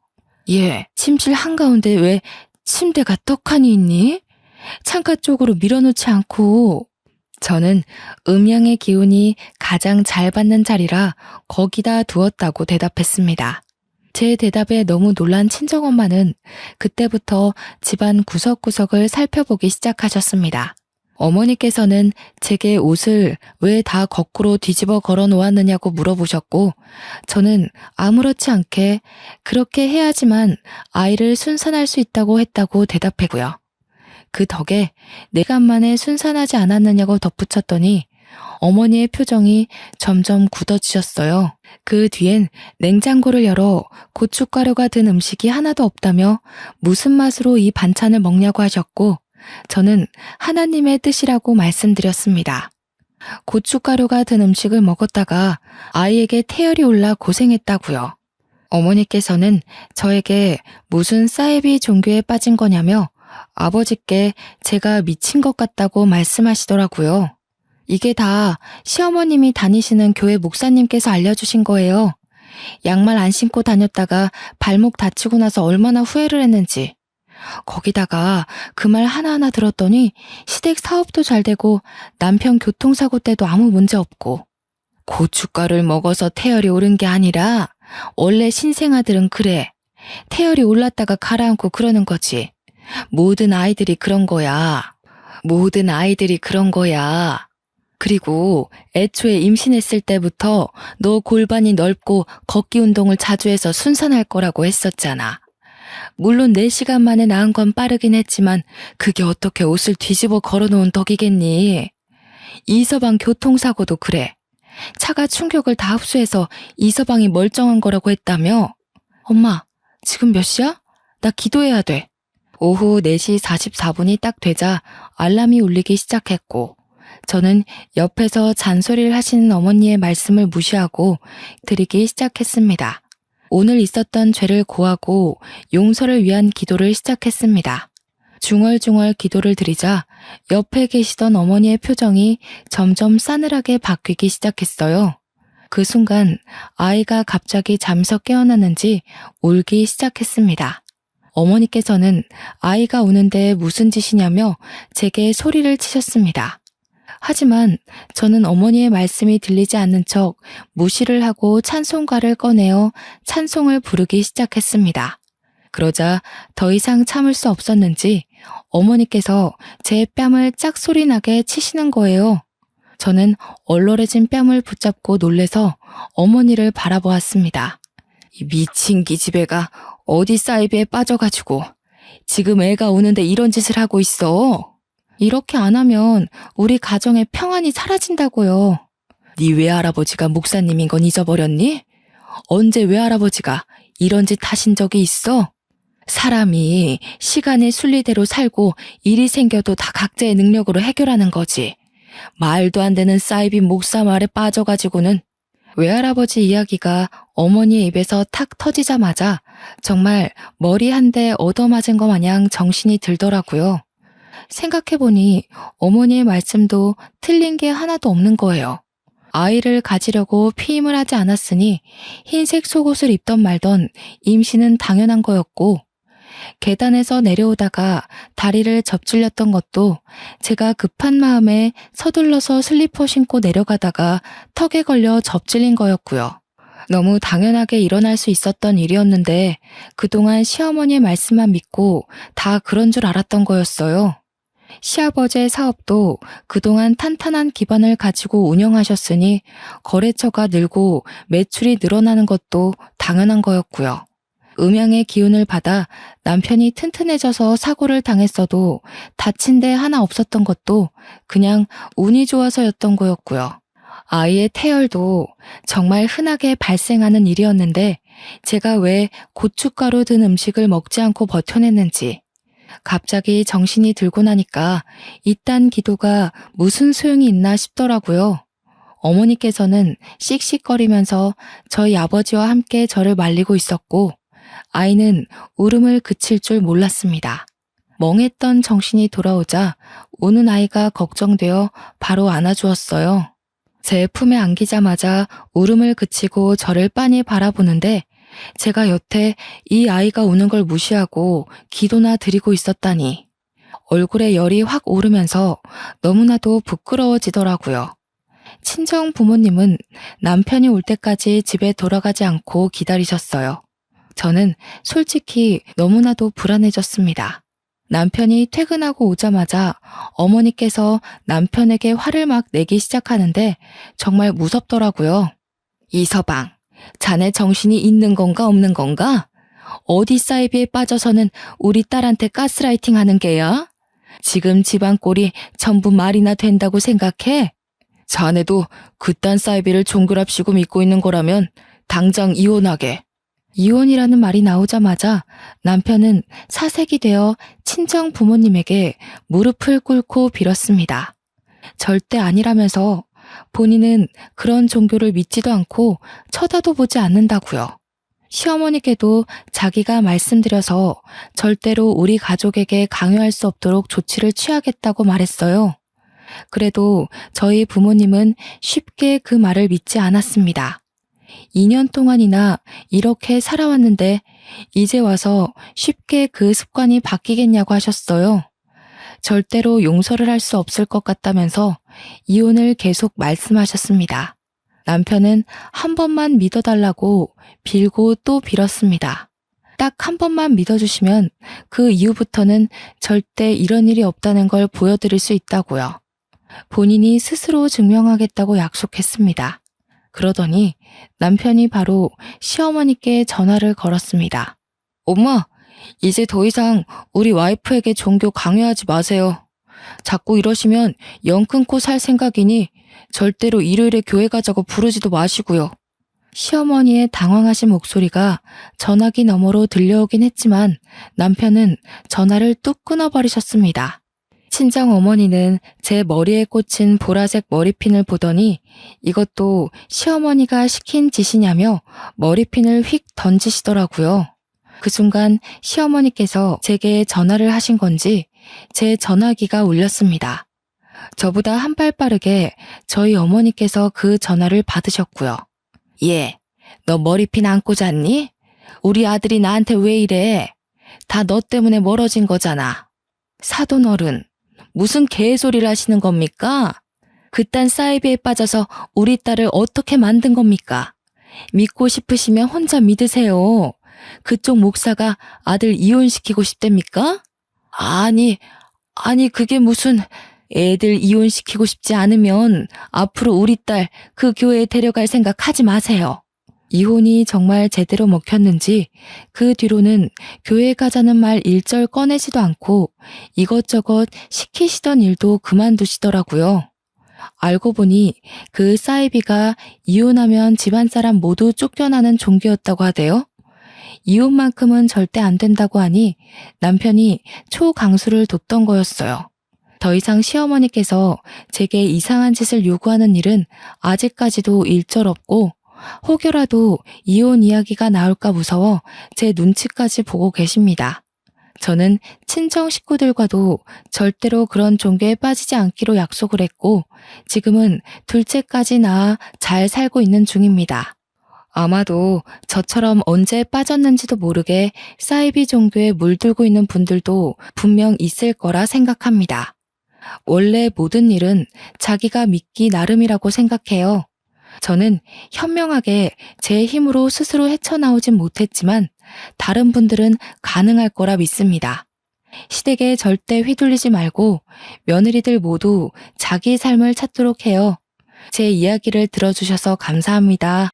얘, 침실 한가운데 왜 침대가 떡하니 있니? 창가 쪽으로 밀어놓지 않고. 저는 음양의 기운이 가장 잘 받는 자리라 거기다 두었다고 대답했습니다. 제 대답에 너무 놀란 친정엄마는 그때부터 집안 구석구석을 살펴보기 시작하셨습니다. 어머니께서는 제게 옷을 왜 다 거꾸로 뒤집어 걸어 놓았느냐고 물어보셨고 저는 아무렇지 않게 그렇게 해야지만 아이를 순산할 수 있다고 했다고 대답했고요. 그 덕에 4시간 만에 순산하지 않았느냐고 덧붙였더니 어머니의 표정이 점점 굳어지셨어요. 그 뒤엔 냉장고를 열어 고춧가루가 든 음식이 하나도 없다며 무슨 맛으로 이 반찬을 먹냐고 하셨고 저는 하나님의 뜻이라고 말씀드렸습니다. 고춧가루가 든 음식을 먹었다가 아이에게 태열이 올라 고생했다고요. 어머니께서는 저에게 무슨 사이비 종교에 빠진 거냐며 아버지께 제가 미친 것 같다고 말씀하시더라고요. 이게 다 시어머님이 다니시는 교회 목사님께서 알려주신 거예요. 양말 안 신고 다녔다가 발목 다치고 나서 얼마나 후회를 했는지. 거기다가 그 말 하나하나 들었더니 시댁 사업도 잘 되고 남편 교통사고 때도 아무 문제 없고. 고춧가루를 먹어서 태열이 오른 게 아니라 원래 신생아들은 그래. 태열이 올랐다가 가라앉고 그러는 거지. 모든 아이들이 그런 거야. 모든 아이들이 그런 거야. 그리고 애초에 임신했을 때부터 너 골반이 넓고 걷기 운동을 자주 해서 순산할 거라고 했었잖아. 물론 4시간 만에 낳은 건 빠르긴 했지만 그게 어떻게 옷을 뒤집어 걸어놓은 덕이겠니? 이서방 교통사고도 그래. 차가 충격을 다 흡수해서 이서방이 멀쩡한 거라고 했다며? 엄마, 지금 몇 시야? 나 기도해야 돼. 오후 4시 44분이 딱 되자 알람이 울리기 시작했고 저는 옆에서 잔소리를 하시는 어머니의 말씀을 무시하고 드리기 시작했습니다. 오늘 있었던 죄를 고하고 용서를 위한 기도를 시작했습니다. 중얼중얼 기도를 드리자 옆에 계시던 어머니의 표정이 점점 싸늘하게 바뀌기 시작했어요. 그 순간 아이가 갑자기 잠에서 깨어났는지 울기 시작했습니다. 어머니께서는 아이가 우는데 무슨 짓이냐며 제게 소리를 치셨습니다. 하지만 저는 어머니의 말씀이 들리지 않는 척 무시를 하고 찬송가를 꺼내어 찬송을 부르기 시작했습니다. 그러자 더 이상 참을 수 없었는지 어머니께서 제 뺨을 짝소리나게 치시는 거예요. 저는 얼얼해진 뺨을 붙잡고 놀래서 어머니를 바라보았습니다. 이 미친 기집애가 어디 사이비에 빠져가지고 지금 애가 우는데 이런 짓을 하고 있어. 이렇게 안 하면 우리 가정의 평안이 사라진다고요. 네 외할아버지가 목사님인 건 잊어버렸니? 언제 외할아버지가 이런 짓 하신 적이 있어? 사람이 시간의 순리대로 살고 일이 생겨도 다 각자의 능력으로 해결하는 거지. 말도 안 되는 사이비 목사 말에 빠져가지고는. 외할아버지 이야기가 어머니의 입에서 탁 터지자마자 정말 머리 한 대 얻어맞은 것 마냥 정신이 들더라고요. 생각해보니 어머니의 말씀도 틀린 게 하나도 없는 거예요. 아이를 가지려고 피임을 하지 않았으니 흰색 속옷을 입던 말던 임신은 당연한 거였고 계단에서 내려오다가 다리를 접질렸던 것도 제가 급한 마음에 서둘러서 슬리퍼 신고 내려가다가 턱에 걸려 접질린 거였고요. 너무 당연하게 일어날 수 있었던 일이었는데 그동안 시어머니의 말씀만 믿고 다 그런 줄 알았던 거였어요. 시아버지의 사업도 그동안 탄탄한 기반을 가지고 운영하셨으니 거래처가 늘고 매출이 늘어나는 것도 당연한 거였고요. 음양의 기운을 받아 남편이 튼튼해져서 사고를 당했어도 다친 데 하나 없었던 것도 그냥 운이 좋아서였던 거였고요. 아이의 태열도 정말 흔하게 발생하는 일이었는데 제가 왜 고춧가루 든 음식을 먹지 않고 버텨냈는지 갑자기 정신이 들고 나니까 이딴 기도가 무슨 소용이 있나 싶더라고요. 어머니께서는 씩씩거리면서 저희 아버지와 함께 저를 말리고 있었고 아이는 울음을 그칠 줄 몰랐습니다. 멍했던 정신이 돌아오자 우는 아이가 걱정되어 바로 안아주었어요. 제 품에 안기자마자 울음을 그치고 저를 빤히 바라보는데 제가 여태 이 아이가 우는 걸 무시하고 기도나 드리고 있었다니 얼굴에 열이 확 오르면서 너무나도 부끄러워지더라고요. 친정 부모님은 남편이 올 때까지 집에 돌아가지 않고 기다리셨어요. 저는 솔직히 너무나도 불안해졌습니다. 남편이 퇴근하고 오자마자 어머니께서 남편에게 화를 막 내기 시작하는데 정말 무섭더라고요. 이서방, 자네 정신이 있는 건가 없는 건가? 어디 사이비에 빠져서는 우리 딸한테 가스라이팅 하는 게야? 지금 집안 꼴이 전부 말이나 된다고 생각해? 자네도 그딴 사이비를 종교랍시고 믿고 있는 거라면 당장 이혼하게. 이혼이라는 말이 나오자마자 남편은 사색이 되어 친정 부모님에게 무릎을 꿇고 빌었습니다. 절대 아니라면서 본인은 그런 종교를 믿지도 않고 쳐다도 보지 않는다고요. 시어머니께도 자기가 말씀드려서 절대로 우리 가족에게 강요할 수 없도록 조치를 취하겠다고 말했어요. 그래도 저희 부모님은 쉽게 그 말을 믿지 않았습니다. 2년 동안이나 이렇게 살아왔는데 이제 와서 쉽게 그 습관이 바뀌겠냐고 하셨어요. 절대로 용서를 할 수 없을 것 같다면서 이혼을 계속 말씀하셨습니다. 남편은 한 번만 믿어달라고 빌고 또 빌었습니다. 딱 한 번만 믿어주시면 그 이후부터는 절대 이런 일이 없다는 걸 보여드릴 수 있다고요. 본인이 스스로 증명하겠다고 약속했습니다. 그러더니 남편이 바로 시어머니께 전화를 걸었습니다. 엄마, 이제 더 이상 우리 와이프에게 종교 강요하지 마세요. 자꾸 이러시면 영 끊고 살 생각이니 절대로 일요일에 교회 가자고 부르지도 마시고요. 시어머니의 당황하신 목소리가 전화기 너머로 들려오긴 했지만 남편은 전화를 뚝 끊어버리셨습니다. 친정 어머니는 제 머리에 꽂힌 보라색 머리핀을 보더니 이것도 시어머니가 시킨 짓이냐며 머리핀을 휙 던지시더라고요. 그 순간 시어머니께서 제게 전화를 하신 건지 제 전화기가 울렸습니다. 저보다 한 발 빠르게 저희 어머니께서 그 전화를 받으셨고요. 예, 너 머리핀 안 꽂았니? 우리 아들이 나한테 왜 이래? 다 너 때문에 멀어진 거잖아. 사돈 어른, 무슨 개소리를 하시는 겁니까? 그딴 사이비에 빠져서 우리 딸을 어떻게 만든 겁니까? 믿고 싶으시면 혼자 믿으세요. 그쪽 목사가 아들 이혼시키고 싶답니까? 아니 그게 무슨... 애들 이혼시키고 싶지 않으면 앞으로 우리 딸 그 교회에 데려갈 생각 하지 마세요. 이혼이 정말 제대로 먹혔는지 그 뒤로는 교회 가자는 말 일절 꺼내지도 않고 이것저것 시키시던 일도 그만두시더라고요. 알고 보니 그 사이비가 이혼하면 집안 사람 모두 쫓겨나는 종교였다고 하대요. 이혼만큼은 절대 안 된다고 하니 남편이 초강수를 뒀던 거였어요. 더 이상 시어머니께서 제게 이상한 짓을 요구하는 일은 아직까지도 일절 없고 혹여라도 이혼 이야기가 나올까 무서워 제 눈치까지 보고 계십니다. 저는 친정 식구들과도 절대로 그런 종교에 빠지지 않기로 약속을 했고 지금은 둘째까지 낳아 잘 살고 있는 중입니다. 아마도 저처럼 언제 빠졌는지도 모르게 사이비 종교에 물들고 있는 분들도 분명 있을 거라 생각합니다. 원래 모든 일은 자기가 믿기 나름이라고 생각해요. 저는 현명하게 제 힘으로 스스로 헤쳐나오진 못했지만 다른 분들은 가능할 거라 믿습니다. 시댁에 절대 휘둘리지 말고 며느리들 모두 자기 삶을 찾도록 해요. 제 이야기를 들어주셔서 감사합니다.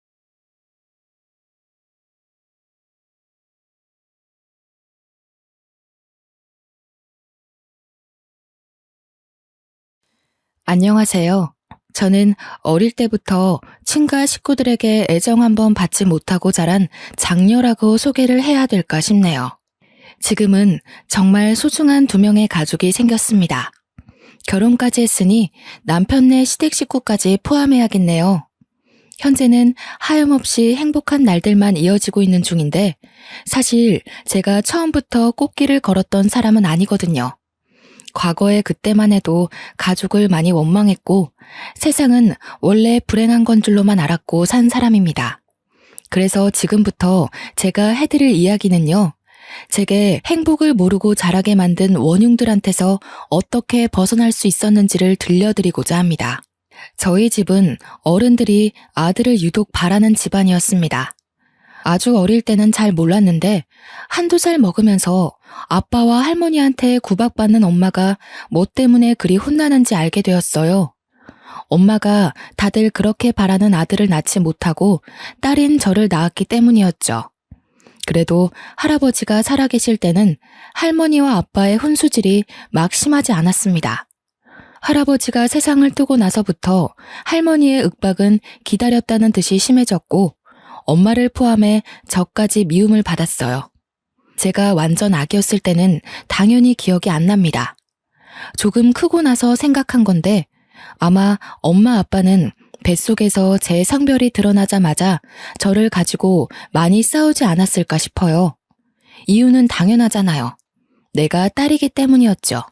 안녕하세요. 저는 어릴 때부터 친가 식구들에게 애정 한번 받지 못하고 자란 장녀라고 소개를 해야 될까 싶네요. 지금은 정말 소중한 2명의 가족이 생겼습니다. 결혼까지 했으니 남편네 시댁 식구까지 포함해야겠네요. 현재는 하염없이 행복한 날들만 이어지고 있는 중인데 사실 제가 처음부터 꽃길을 걸었던 사람은 아니거든요. 과거에 그때만 해도 가족을 많이 원망했고 세상은 원래 불행한 건 줄로만 알았고 산 사람입니다. 그래서 지금부터 제가 해드릴 이야기는요. 제게 행복을 모르고 자라게 만든 원흉들한테서 어떻게 벗어날 수 있었는지를 들려드리고자 합니다. 저희 집은 어른들이 아들을 유독 바라는 집안이었습니다. 아주 어릴 때는 잘 몰랐는데 1~2살 먹으면서 아빠와 할머니한테 구박받는 엄마가 뭐 때문에 그리 혼나는지 알게 되었어요. 엄마가 다들 그렇게 바라는 아들을 낳지 못하고 딸인 저를 낳았기 때문이었죠. 그래도 할아버지가 살아계실 때는 할머니와 아빠의 혼수질이 막 심하지 않았습니다. 할아버지가 세상을 뜨고 나서부터 할머니의 윽박은 기다렸다는 듯이 심해졌고 엄마를 포함해 저까지 미움을 받았어요. 제가 완전 아기였을 때는 당연히 기억이 안 납니다. 조금 크고 나서 생각한 건데 아마 엄마 아빠는 뱃속에서 제 성별이 드러나자마자 저를 가지고 많이 싸우지 않았을까 싶어요. 이유는 당연하잖아요. 내가 딸이기 때문이었죠.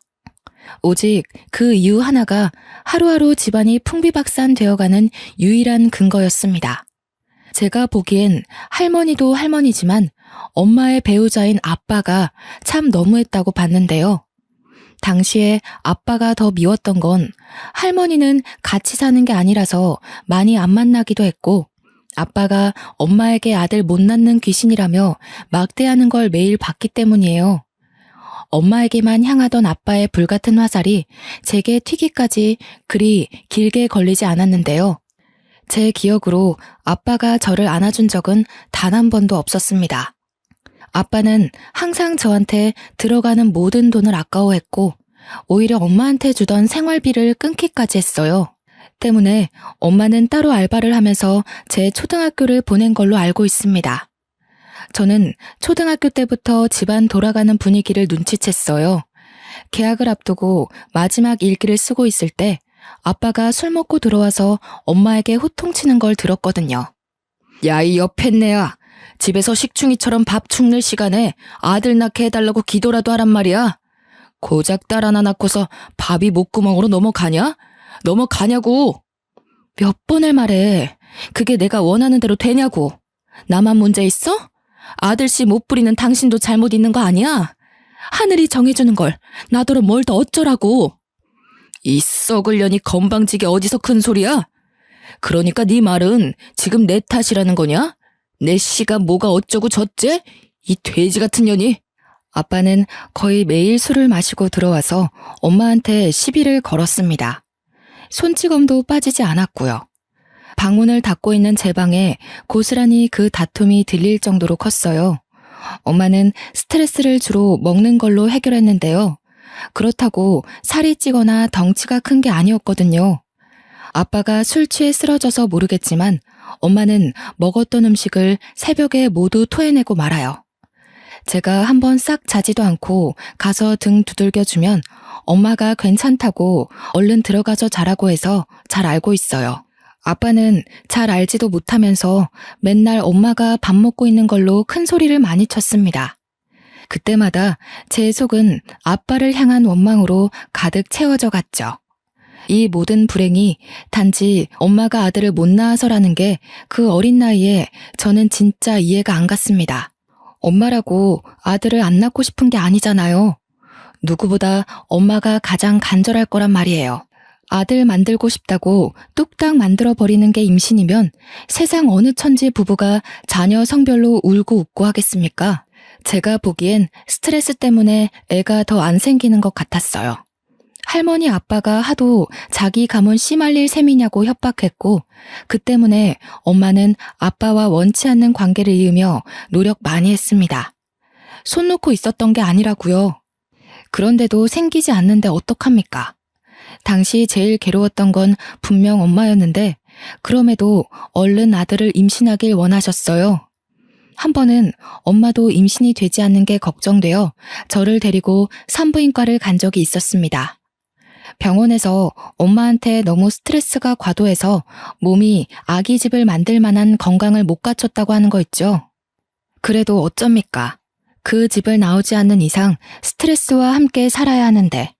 오직 그 이유 하나가 하루하루 집안이 풍비박산 되어가는 유일한 근거였습니다. 제가 보기엔 할머니도 할머니지만 엄마의 배우자인 아빠가 참 너무했다고 봤는데요. 당시에 아빠가 더 미웠던 건 할머니는 같이 사는 게 아니라서 많이 안 만나기도 했고 아빠가 엄마에게 아들 못 낳는 귀신이라며 막대하는 걸 매일 봤기 때문이에요. 엄마에게만 향하던 아빠의 불같은 화살이 제게 튀기까지 그리 길게 걸리지 않았는데요. 제 기억으로 아빠가 저를 안아준 적은 단 한 번도 없었습니다. 아빠는 항상 저한테 들어가는 모든 돈을 아까워했고 오히려 엄마한테 주던 생활비를 끊기까지 했어요. 때문에 엄마는 따로 알바를 하면서 제 초등학교를 보낸 걸로 알고 있습니다. 저는 초등학교 때부터 집안 돌아가는 분위기를 눈치챘어요. 개학을 앞두고 마지막 일기를 쓰고 있을 때 아빠가 술 먹고 들어와서 엄마에게 호통치는 걸 들었거든요. 야, 이 옆했네야. 집에서 식충이처럼 밥 축낼 시간에 아들 낳게 해달라고 기도라도 하란 말이야. 고작 딸 하나 낳고서 밥이 목구멍으로 넘어가냐? 넘어가냐고. 몇 번을 말해. 그게 내가 원하는 대로 되냐고. 나만 문제 있어? 아들씨 못 부리는 당신도 잘못 있는 거 아니야? 하늘이 정해주는 걸 나더러 뭘 더 어쩌라고. 이 썩을 년이 건방지게 어디서 큰 소리야? 그러니까 네 말은 지금 내 탓이라는 거냐? 내 씨가 뭐가 어쩌고 저째? 이 돼지 같은 년이. 아빠는 거의 매일 술을 마시고 들어와서 엄마한테 시비를 걸었습니다. 손찌검도 빠지지 않았고요. 방문을 닫고 있는 제 방에 고스란히 그 다툼이 들릴 정도로 컸어요. 엄마는 스트레스를 주로 먹는 걸로 해결했는데요. 그렇다고 살이 찌거나 덩치가 큰 게 아니었거든요. 아빠가 술 취해 쓰러져서 모르겠지만 엄마는 먹었던 음식을 새벽에 모두 토해내고 말아요. 제가 한번 싹 자지도 않고 가서 등 두들겨주면 엄마가 괜찮다고 얼른 들어가서 자라고 해서 잘 알고 있어요. 아빠는 잘 알지도 못하면서 맨날 엄마가 밥 먹고 있는 걸로 큰 소리를 많이 쳤습니다. 그때마다 제 속은 아빠를 향한 원망으로 가득 채워져 갔죠. 이 모든 불행이 단지 엄마가 아들을 못 낳아서라는 게 그 어린 나이에 저는 진짜 이해가 안 갔습니다. 엄마라고 아들을 안 낳고 싶은 게 아니잖아요. 누구보다 엄마가 가장 간절할 거란 말이에요. 아들 만들고 싶다고 뚝딱 만들어버리는 게 임신이면 세상 어느 천지 부부가 자녀 성별로 울고 웃고 하겠습니까? 제가 보기엔 스트레스 때문에 애가 더 안 생기는 것 같았어요. 할머니 아빠가 하도 자기 가문 씨 말릴 셈이냐고 협박했고 그 때문에 엄마는 아빠와 원치 않는 관계를 이으며 노력 많이 했습니다. 손 놓고 있었던 게 아니라고요. 그런데도 생기지 않는데 어떡합니까? 당시 제일 괴로웠던 건 분명 엄마였는데 그럼에도 얼른 아들을 임신하길 원하셨어요. 한 번은 엄마도 임신이 되지 않는 게 걱정되어 저를 데리고 산부인과를 간 적이 있었습니다. 병원에서 엄마한테 너무 스트레스가 과도해서 몸이 아기 집을 만들 만한 건강을 못 갖췄다고 하는 거 있죠. 그래도 어쩝니까? 그 집을 나오지 않는 이상 스트레스와 함께 살아야 하는데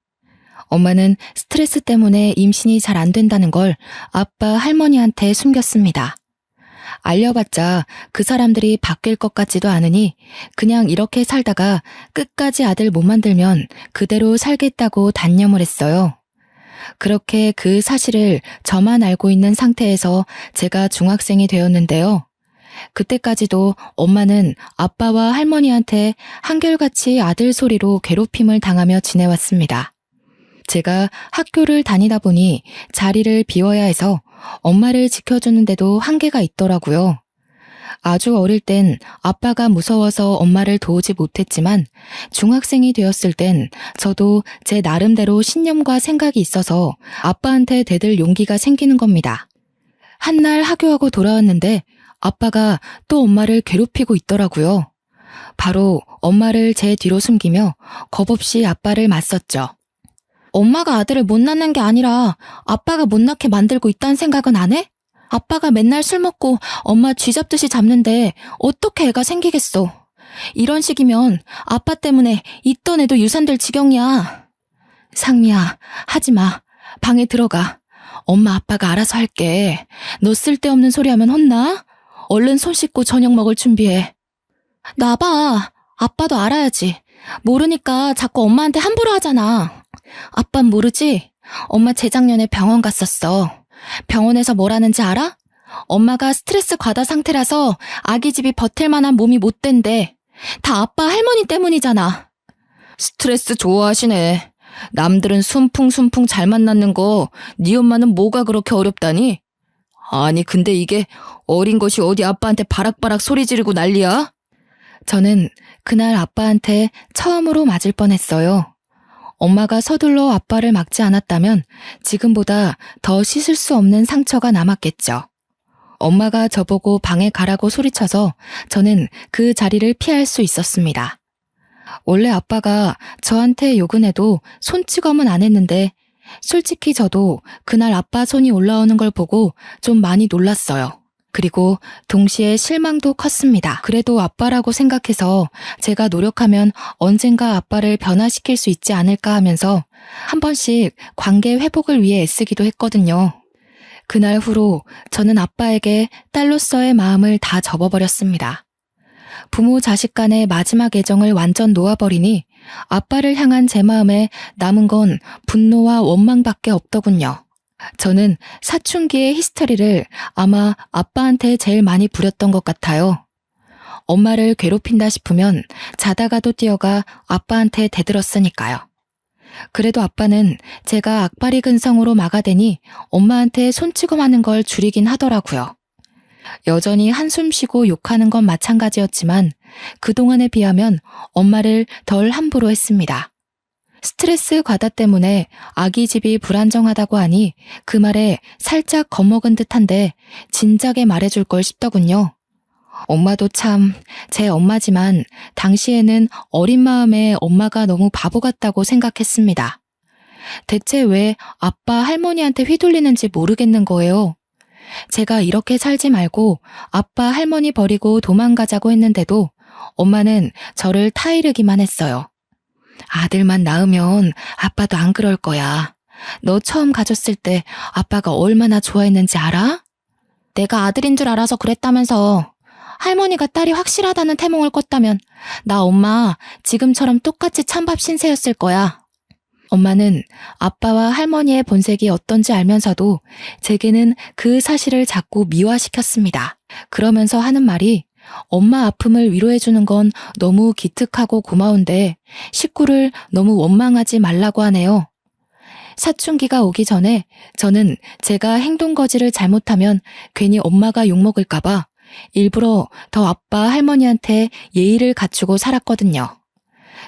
엄마는 스트레스 때문에 임신이 잘 안 된다는 걸 아빠 할머니한테 숨겼습니다. 알려봤자 그 사람들이 바뀔 것 같지도 않으니 그냥 이렇게 살다가 끝까지 아들 못 만들면 그대로 살겠다고 단념을 했어요. 그렇게 그 사실을 저만 알고 있는 상태에서 제가 중학생이 되었는데요. 그때까지도 엄마는 아빠와 할머니한테 한결같이 아들 소리로 괴롭힘을 당하며 지내왔습니다. 제가 학교를 다니다 보니 자리를 비워야 해서 엄마를 지켜주는데도 한계가 있더라고요. 아주 어릴 땐 아빠가 무서워서 엄마를 도우지 못했지만 중학생이 되었을 땐 저도 제 나름대로 신념과 생각이 있어서 아빠한테 대들 용기가 생기는 겁니다. 한날 하교하고 돌아왔는데 아빠가 또 엄마를 괴롭히고 있더라고요. 바로 엄마를 제 뒤로 숨기며 겁없이 아빠를 맞섰죠. 엄마가 아들을 못 낳는 게 아니라 아빠가 못 낳게 만들고 있다는 생각은 안 해? 아빠가 맨날 술 먹고 엄마 쥐잡듯이 잡는데 어떻게 애가 생기겠어. 이런 식이면 아빠 때문에 있던 애도 유산될 지경이야. 상미야, 하지 마. 방에 들어가. 엄마 아빠가 알아서 할게. 너 쓸데없는 소리 하면 혼나? 얼른 손 씻고 저녁 먹을 준비해. 나봐. 아빠도 알아야지. 모르니까 자꾸 엄마한테 함부로 하잖아. 아빤 모르지? 엄마 재작년에 병원 갔었어. 병원에서 뭘 하는지 알아? 엄마가 스트레스 과다 상태라서 아기집이 버틸 만한 몸이 못 된대. 다 아빠 할머니 때문이잖아. 스트레스 좋아하시네. 남들은 순풍순풍 잘 만났는 거 네 엄마는 뭐가 그렇게 어렵다니? 아니 근데 이게 어린 것이 어디 아빠한테 바락바락 소리 지르고 난리야? 저는 그날 아빠한테 처음으로 맞을 뻔했어요. 엄마가 서둘러 아빠를 막지 않았다면 지금보다 더 씻을 수 없는 상처가 남았겠죠. 엄마가 저보고 방에 가라고 소리쳐서 저는 그 자리를 피할 수 있었습니다. 원래 아빠가 저한테 욕은 해도 손찌검은 안 했는데 솔직히 저도 그날 아빠 손이 올라오는 걸 보고 좀 많이 놀랐어요. 그리고 동시에 실망도 컸습니다. 그래도 아빠라고 생각해서 제가 노력하면 언젠가 아빠를 변화시킬 수 있지 않을까 하면서 한 번씩 관계 회복을 위해 애쓰기도 했거든요. 그날 후로 저는 아빠에게 딸로서의 마음을 다 접어버렸습니다. 부모 자식 간의 마지막 애정을 완전 놓아버리니 아빠를 향한 제 마음에 남은 건 분노와 원망밖에 없더군요. 저는 사춘기의 히스테리를 아마 아빠한테 제일 많이 부렸던 것 같아요. 엄마를 괴롭힌다 싶으면 자다가도 뛰어가 아빠한테 대들었으니까요. 그래도 아빠는 제가 악바리 근성으로 막아대니 엄마한테 손찌검하는 걸 줄이긴 하더라고요. 여전히 한숨 쉬고 욕하는 건 마찬가지였지만 그동안에 비하면 엄마를 덜 함부로 했습니다. 스트레스 과다 때문에 아기 집이 불안정하다고 하니 그 말에 살짝 겁먹은 듯한데 진작에 말해줄 걸 싶더군요. 엄마도 참 제 엄마지만 당시에는 어린 마음에 엄마가 너무 바보 같다고 생각했습니다. 대체 왜 아빠 할머니한테 휘둘리는지 모르겠는 거예요. 제가 이렇게 살지 말고 아빠 할머니 버리고 도망가자고 했는데도 엄마는 저를 타이르기만 했어요. 아들만 낳으면 아빠도 안 그럴 거야. 너 처음 가졌을 때 아빠가 얼마나 좋아했는지 알아? 내가 아들인 줄 알아서 그랬다면서. 할머니가 딸이 확실하다는 태몽을 꿨다면 나 엄마 지금처럼 똑같이 찬밥 신세였을 거야. 엄마는 아빠와 할머니의 본색이 어떤지 알면서도 제게는 그 사실을 자꾸 미화시켰습니다. 그러면서 하는 말이 엄마 아픔을 위로해주는 건 너무 기특하고 고마운데 식구를 너무 원망하지 말라고 하네요. 사춘기가 오기 전에 저는 제가 행동거지를 잘못하면 괜히 엄마가 욕먹을까봐 일부러 더 아빠 할머니한테 예의를 갖추고 살았거든요.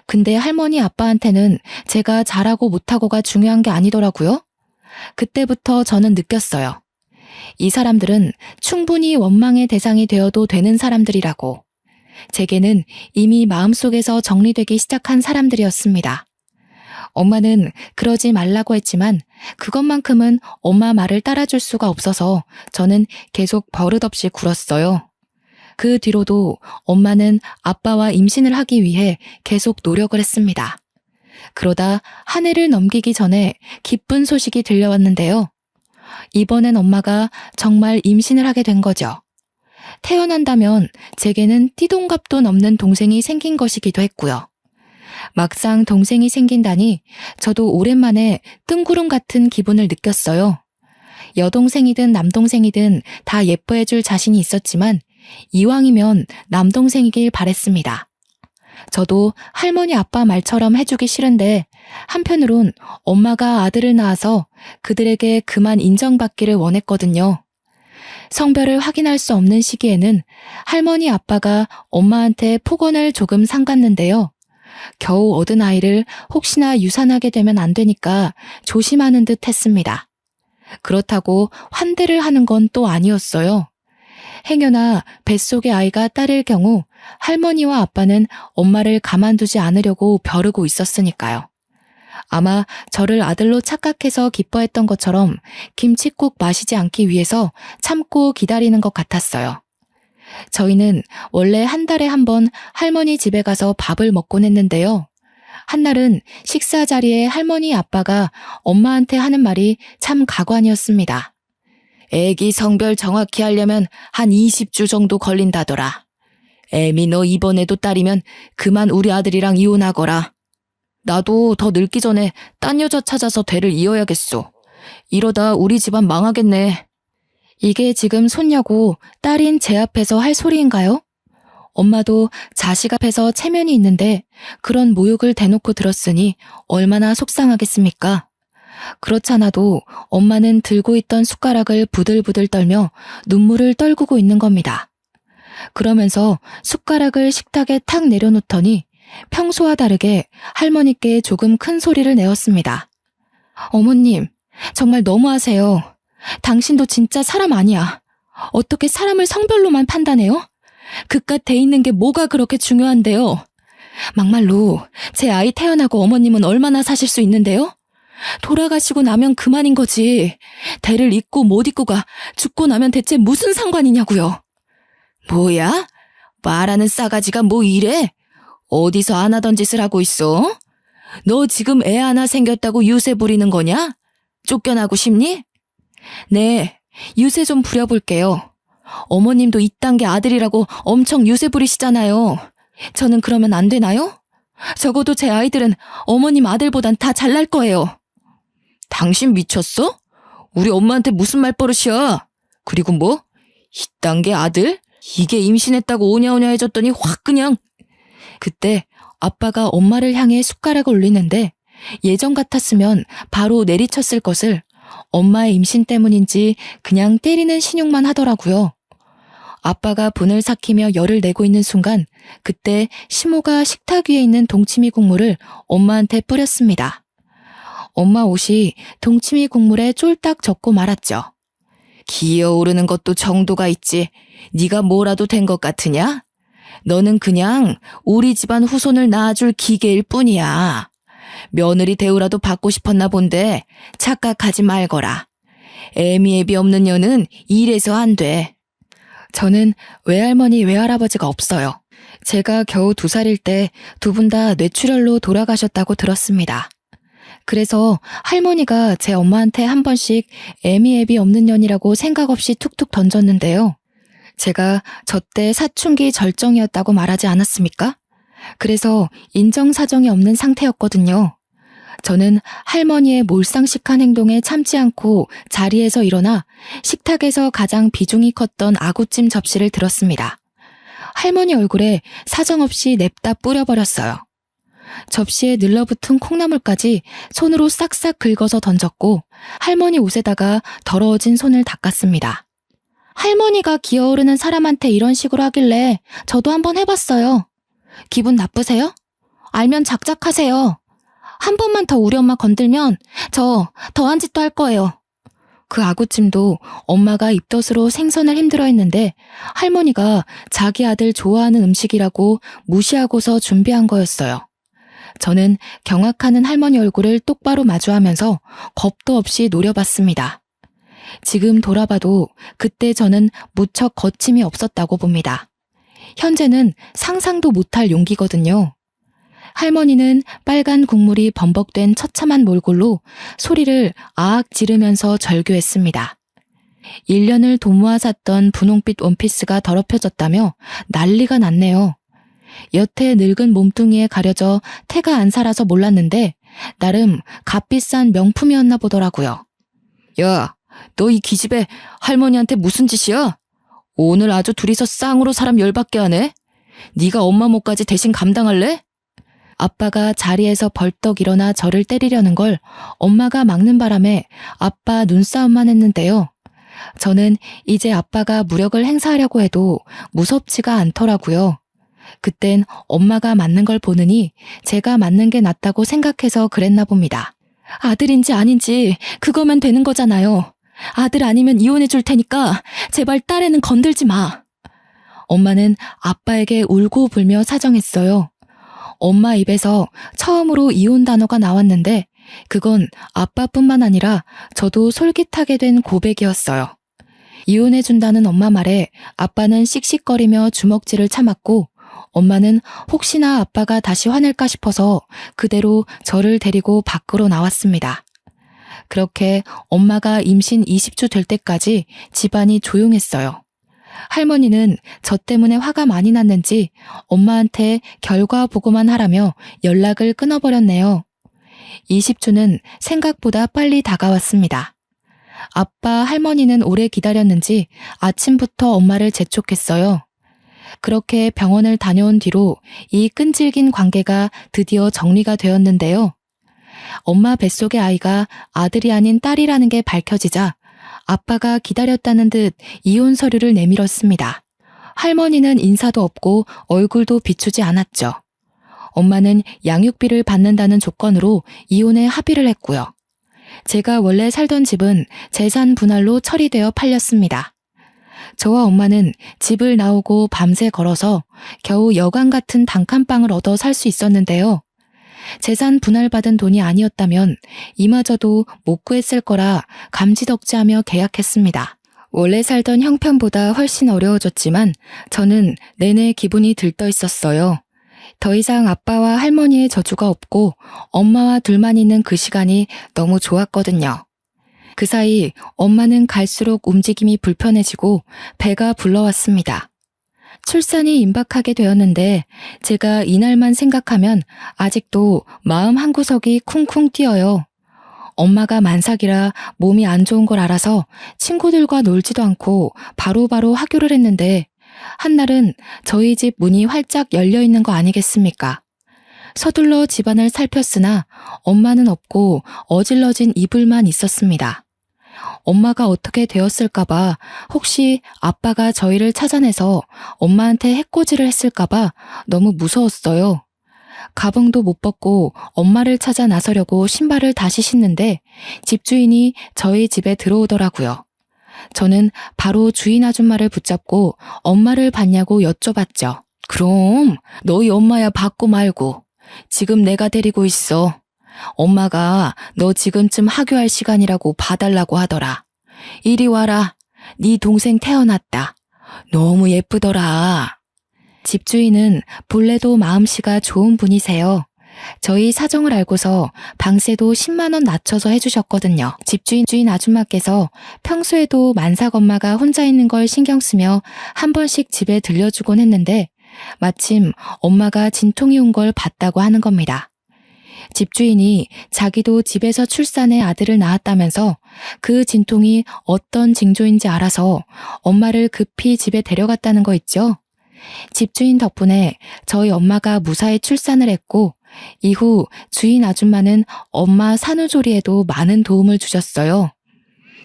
근데 할머니 아빠한테는 제가 잘하고 못하고가 중요한 게 아니더라고요. 그때부터 저는 느꼈어요. 이 사람들은 충분히 원망의 대상이 되어도 되는 사람들이라고. 제게는 이미 마음속에서 정리되기 시작한 사람들이었습니다. 엄마는 그러지 말라고 했지만 그것만큼은 엄마 말을 따라줄 수가 없어서 저는 계속 버릇없이 굴었어요. 그 뒤로도 엄마는 아빠와 임신을 하기 위해 계속 노력을 했습니다. 그러다 한 해를 넘기기 전에 기쁜 소식이 들려왔는데요. 이번엔 엄마가 정말 임신을 하게 된 거죠. 태어난다면 제게는 띠동갑도 넘는 동생이 생긴 것이기도 했고요. 막상 동생이 생긴다니 저도 오랜만에 뜬구름 같은 기분을 느꼈어요. 여동생이든 남동생이든 다 예뻐해줄 자신이 있었지만 이왕이면 남동생이길 바랬습니다. 저도 할머니 아빠 말처럼 해주기 싫은데 한편으론 엄마가 아들을 낳아서 그들에게 그만 인정받기를 원했거든요. 성별을 확인할 수 없는 시기에는 할머니 아빠가 엄마한테 폭언을 조금 삼갔는데요. 겨우 얻은 아이를 혹시나 유산하게 되면 안 되니까 조심하는 듯 했습니다. 그렇다고 환대를 하는 건 또 아니었어요. 행여나 뱃속의 아이가 딸일 경우 할머니와 아빠는 엄마를 가만두지 않으려고 벼르고 있었으니까요. 아마 저를 아들로 착각해서 기뻐했던 것처럼 김칫국 마시지 않기 위해서 참고 기다리는 것 같았어요. 저희는 원래 한 달에 한 번 할머니 집에 가서 밥을 먹곤 했는데요. 한날은 식사 자리에 할머니 아빠가 엄마한테 하는 말이 참 가관이었습니다. 애기 성별 정확히 하려면 한 20주 정도 걸린다더라. 애미 너 이번에도 딸이면 그만 우리 아들이랑 이혼하거라. 나도 더 늙기 전에 딴 여자 찾아서 대를 이어야겠소. 이러다 우리 집안 망하겠네. 이게 지금 손녀고 딸인 제 앞에서 할 소리인가요? 엄마도 자식 앞에서 체면이 있는데 그런 모욕을 대놓고 들었으니 얼마나 속상하겠습니까? 그렇잖아도 엄마는 들고 있던 숟가락을 부들부들 떨며 눈물을 떨구고 있는 겁니다. 그러면서 숟가락을 식탁에 탁 내려놓더니 평소와 다르게 할머니께 조금 큰 소리를 내었습니다. 어머님, 정말 너무하세요. 당신도 진짜 사람 아니야. 어떻게 사람을 성별로만 판단해요? 그깟 돼 있는 게 뭐가 그렇게 중요한데요? 막말로 제 아이 태어나고 어머님은 얼마나 사실 수 있는데요? 돌아가시고 나면 그만인 거지. 대를 잇고 못 잇고가 죽고 나면 대체 무슨 상관이냐고요. 뭐야? 말하는 싸가지가 뭐 이래? 어디서 안 하던 짓을 하고 있어? 너 지금 애 하나 생겼다고 유세 부리는 거냐? 쫓겨나고 싶니? 네, 유세 좀 부려볼게요. 어머님도 이딴 게 아들이라고 엄청 유세 부리시잖아요. 저는 그러면 안 되나요? 적어도 제 아이들은 어머님 아들보단 다 잘날 거예요. 당신 미쳤어? 우리 엄마한테 무슨 말버릇이야? 그리고 뭐? 이딴 게 아들? 이게 임신했다고 오냐오냐 해줬더니 확 그냥... 그때 아빠가 엄마를 향해 숟가락을 올리는데 예전 같았으면 바로 내리쳤을 것을 엄마의 임신 때문인지 그냥 때리는 신용만 하더라고요. 아빠가 분을 삭히며 열을 내고 있는 순간 그때 시모가 식탁 위에 있는 동치미 국물을 엄마한테 뿌렸습니다. 엄마 옷이 동치미 국물에 쫄딱 젖고 말았죠. 기어오르는 것도 정도가 있지. 네가 뭐라도 된 것 같으냐? 너는 그냥 우리 집안 후손을 낳아줄 기계일 뿐이야. 며느리 대우라도 받고 싶었나 본데 착각하지 말거라. 애미애비 없는 년은 이래서 안 돼. 저는 외할머니 외할아버지가 없어요. 제가 겨우 2살일 때 두 분 다 뇌출혈로 돌아가셨다고 들었습니다. 그래서 할머니가 제 엄마한테 한 번씩 애미애비 없는 년이라고 생각 없이 툭툭 던졌는데요. 제가 저때 사춘기 절정이었다고 말하지 않았습니까? 그래서 인정사정이 없는 상태였거든요. 저는 할머니의 몰상식한 행동에 참지 않고 자리에서 일어나 식탁에서 가장 비중이 컸던 아구찜 접시를 들었습니다. 할머니 얼굴에 사정없이 냅다 뿌려버렸어요. 접시에 늘러붙은 콩나물까지 손으로 싹싹 긁어서 던졌고 할머니 옷에다가 더러워진 손을 닦았습니다. 할머니가 기어오르는 사람한테 이런 식으로 하길래 저도 한번 해봤어요. 기분 나쁘세요? 알면 작작하세요. 한 번만 더 우리 엄마 건들면 저 더한 짓도 할 거예요. 그 아구찜도 엄마가 입덧으로 생선을 힘들어했는데 할머니가 자기 아들 좋아하는 음식이라고 무시하고서 준비한 거였어요. 저는 경악하는 할머니 얼굴을 똑바로 마주하면서 겁도 없이 노려봤습니다. 지금 돌아봐도 그때 저는 무척 거침이 없었다고 봅니다. 현재는 상상도 못할 용기거든요. 할머니는 빨간 국물이 범벅된 처참한 몰골로 소리를 아악 지르면서 절규했습니다. 1년을 도모아 샀던 분홍빛 원피스가 더럽혀졌다며 난리가 났네요. 여태 늙은 몸뚱이에 가려져 태가 안 살아서 몰랐는데 나름 값비싼 명품이었나 보더라고요. 야, 너 이 기집애 할머니한테 무슨 짓이야? 오늘 아주 둘이서 쌍으로 사람 열받게 하네? 네가 엄마 몫까지 대신 감당할래? 아빠가 자리에서 벌떡 일어나 저를 때리려는 걸 엄마가 막는 바람에 아빠 눈싸움만 했는데요. 저는 이제 아빠가 무력을 행사하려고 해도 무섭지가 않더라고요. 그땐 엄마가 맞는 걸 보느니 제가 맞는 게 낫다고 생각해서 그랬나 봅니다. 아들인지 아닌지 그거면 되는 거잖아요. 아들 아니면 이혼해 줄 테니까 제발 딸애는 건들지 마. 엄마는 아빠에게 울고 불며 사정했어요. 엄마 입에서 처음으로 이혼 단어가 나왔는데 그건 아빠뿐만 아니라 저도 솔깃하게 된 고백이었어요. 이혼해준다는 엄마 말에 아빠는 씩씩거리며 주먹질을 참았고 엄마는 혹시나 아빠가 다시 화낼까 싶어서 그대로 저를 데리고 밖으로 나왔습니다. 그렇게 엄마가 임신 20주 될 때까지 집안이 조용했어요. 할머니는 저 때문에 화가 많이 났는지 엄마한테 결과 보고만 하라며 연락을 끊어버렸네요. 20주는 생각보다 빨리 다가왔습니다. 아빠, 할머니는 오래 기다렸는지 아침부터 엄마를 재촉했어요. 그렇게 병원을 다녀온 뒤로 이 끈질긴 관계가 드디어 정리가 되었는데요. 엄마 뱃속의 아이가 아들이 아닌 딸이라는 게 밝혀지자 아빠가 기다렸다는 듯 이혼 서류를 내밀었습니다. 할머니는 인사도 없고 얼굴도 비추지 않았죠. 엄마는 양육비를 받는다는 조건으로 이혼에 합의를 했고요. 제가 원래 살던 집은 재산 분할로 처리되어 팔렸습니다. 저와 엄마는 집을 나오고 밤새 걸어서 겨우 여관 같은 단칸방을 얻어 살 수 있었는데요. 재산 분할받은 돈이 아니었다면 이마저도 못 구했을 거라 감지덕지하며 계약했습니다. 원래 살던 형편보다 훨씬 어려워졌지만 저는 내내 기분이 들떠 있었어요. 더 이상 아빠와 할머니의 저주가 없고 엄마와 둘만 있는 그 시간이 너무 좋았거든요. 그 사이 엄마는 갈수록 움직임이 불편해지고 배가 불러왔습니다. 출산이 임박하게 되었는데 제가 이날만 생각하면 아직도 마음 한구석이 쿵쿵 뛰어요. 엄마가 만삭이라 몸이 안 좋은 걸 알아서 친구들과 놀지도 않고 바로바로 하교를 했는데 한날은 저희 집 문이 활짝 열려 있는 거 아니겠습니까? 서둘러 집안을 살폈으나 엄마는 없고 어질러진 이불만 있었습니다. 엄마가 어떻게 되었을까봐 혹시 아빠가 저희를 찾아내서 엄마한테 해코지를 했을까봐 너무 무서웠어요. 가방도 못 벗고 엄마를 찾아 나서려고 신발을 다시 신는데 집주인이 저희 집에 들어오더라고요. 저는 바로 주인 아줌마를 붙잡고 엄마를 봤냐고 여쭤봤죠. 그럼 너희 엄마야 받고 말고. 지금 내가 데리고 있어. 엄마가 너 지금쯤 하교할 시간이라고 봐달라고 하더라. 이리 와라. 네 동생 태어났다. 너무 예쁘더라. 집주인은 본래도 마음씨가 좋은 분이세요. 저희 사정을 알고서 방세도 10만 원 낮춰서 해주셨거든요. 집주인 아줌마께서 평소에도 만삭 엄마가 혼자 있는 걸 신경 쓰며 한 번씩 집에 들려주곤 했는데 마침 엄마가 진통이 온 걸 봤다고 하는 겁니다. 집주인이 자기도 집에서 출산해 아들을 낳았다면서 그 진통이 어떤 징조인지 알아서 엄마를 급히 집에 데려갔다는 거 있죠. 집주인 덕분에 저희 엄마가 무사히 출산을 했고 이후 주인 아줌마는 엄마 산후조리에도 많은 도움을 주셨어요.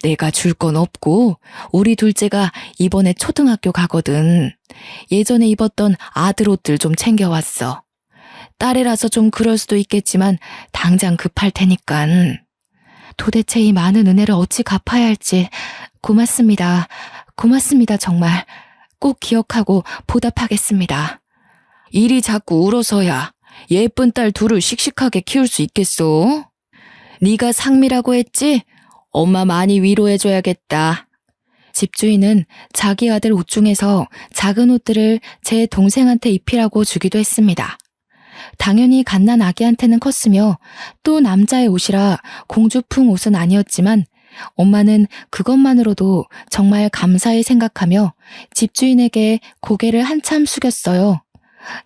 내가 줄 건 없고 우리 둘째가 이번에 초등학교 가거든. 예전에 입었던 아들 옷들 좀 챙겨왔어. 딸이라서 좀 그럴 수도 있겠지만 당장 급할 테니깐. 도대체 이 많은 은혜를 어찌 갚아야 할지 고맙습니다. 고맙습니다 정말. 꼭 기억하고 보답하겠습니다. 일이 자꾸 울어서야 예쁜 딸 둘을 씩씩하게 키울 수 있겠소? 네가 상미라고 했지? 엄마 많이 위로해줘야겠다. 집주인은 자기 아들 옷 중에서 작은 옷들을 제 동생한테 입히라고 주기도 했습니다. 당연히 갓난 아기한테는 컸으며 또 남자의 옷이라 공주풍 옷은 아니었지만 엄마는 그것만으로도 정말 감사히 생각하며 집주인에게 고개를 한참 숙였어요.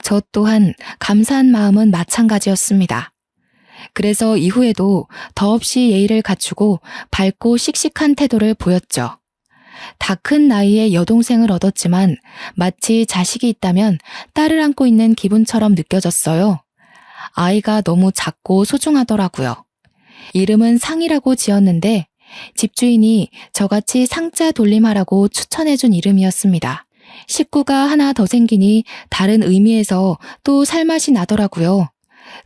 저 또한 감사한 마음은 마찬가지였습니다. 그래서 이후에도 더없이 예의를 갖추고 밝고 씩씩한 태도를 보였죠. 다 큰 나이에 여동생을 얻었지만 마치 자식이 있다면 딸을 안고 있는 기분처럼 느껴졌어요. 아이가 너무 작고 소중하더라고요. 이름은 상이라고 지었는데 집주인이 저같이 상자 돌림하라고 추천해준 이름이었습니다. 식구가 하나 더 생기니 다른 의미에서 또 살맛이 나더라고요.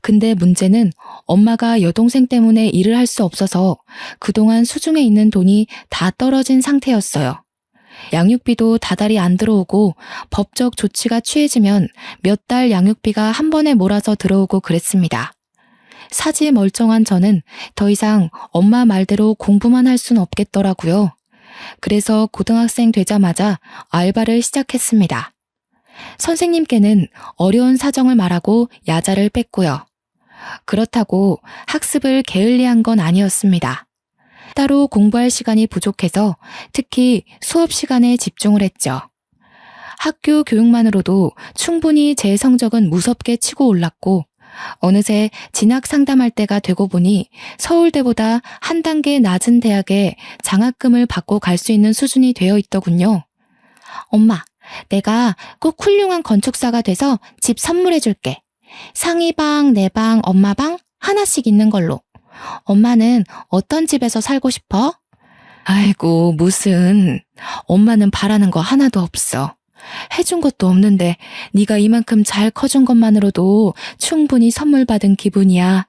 근데 문제는 엄마가 여동생 때문에 일을 할 수 없어서 그동안 수중에 있는 돈이 다 떨어진 상태였어요. 양육비도 다달이 안 들어오고 법적 조치가 취해지면 몇 달 양육비가 한 번에 몰아서 들어오고 그랬습니다. 사지 멀쩡한 저는 더 이상 엄마 말대로 공부만 할 순 없겠더라고요. 그래서 고등학생 되자마자 알바를 시작했습니다. 선생님께는 어려운 사정을 말하고 야자를 뺐고요. 그렇다고 학습을 게을리한 건 아니었습니다. 따로 공부할 시간이 부족해서 특히 수업 시간에 집중을 했죠. 학교 교육만으로도 충분히 제 성적은 무섭게 치고 올랐고 어느새 진학 상담할 때가 되고 보니 서울대보다 한 단계 낮은 대학에 장학금을 받고 갈 수 있는 수준이 되어 있더군요. 엄마, 내가 꼭 훌륭한 건축사가 돼서 집 선물해 줄게. 상이 방, 내 방, 엄마 방 하나씩 있는 걸로. 엄마는 어떤 집에서 살고 싶어? 아이고, 무슨. 엄마는 바라는 거 하나도 없어. 해준 것도 없는데 네가 이만큼 잘 커준 것만으로도 충분히 선물 받은 기분이야.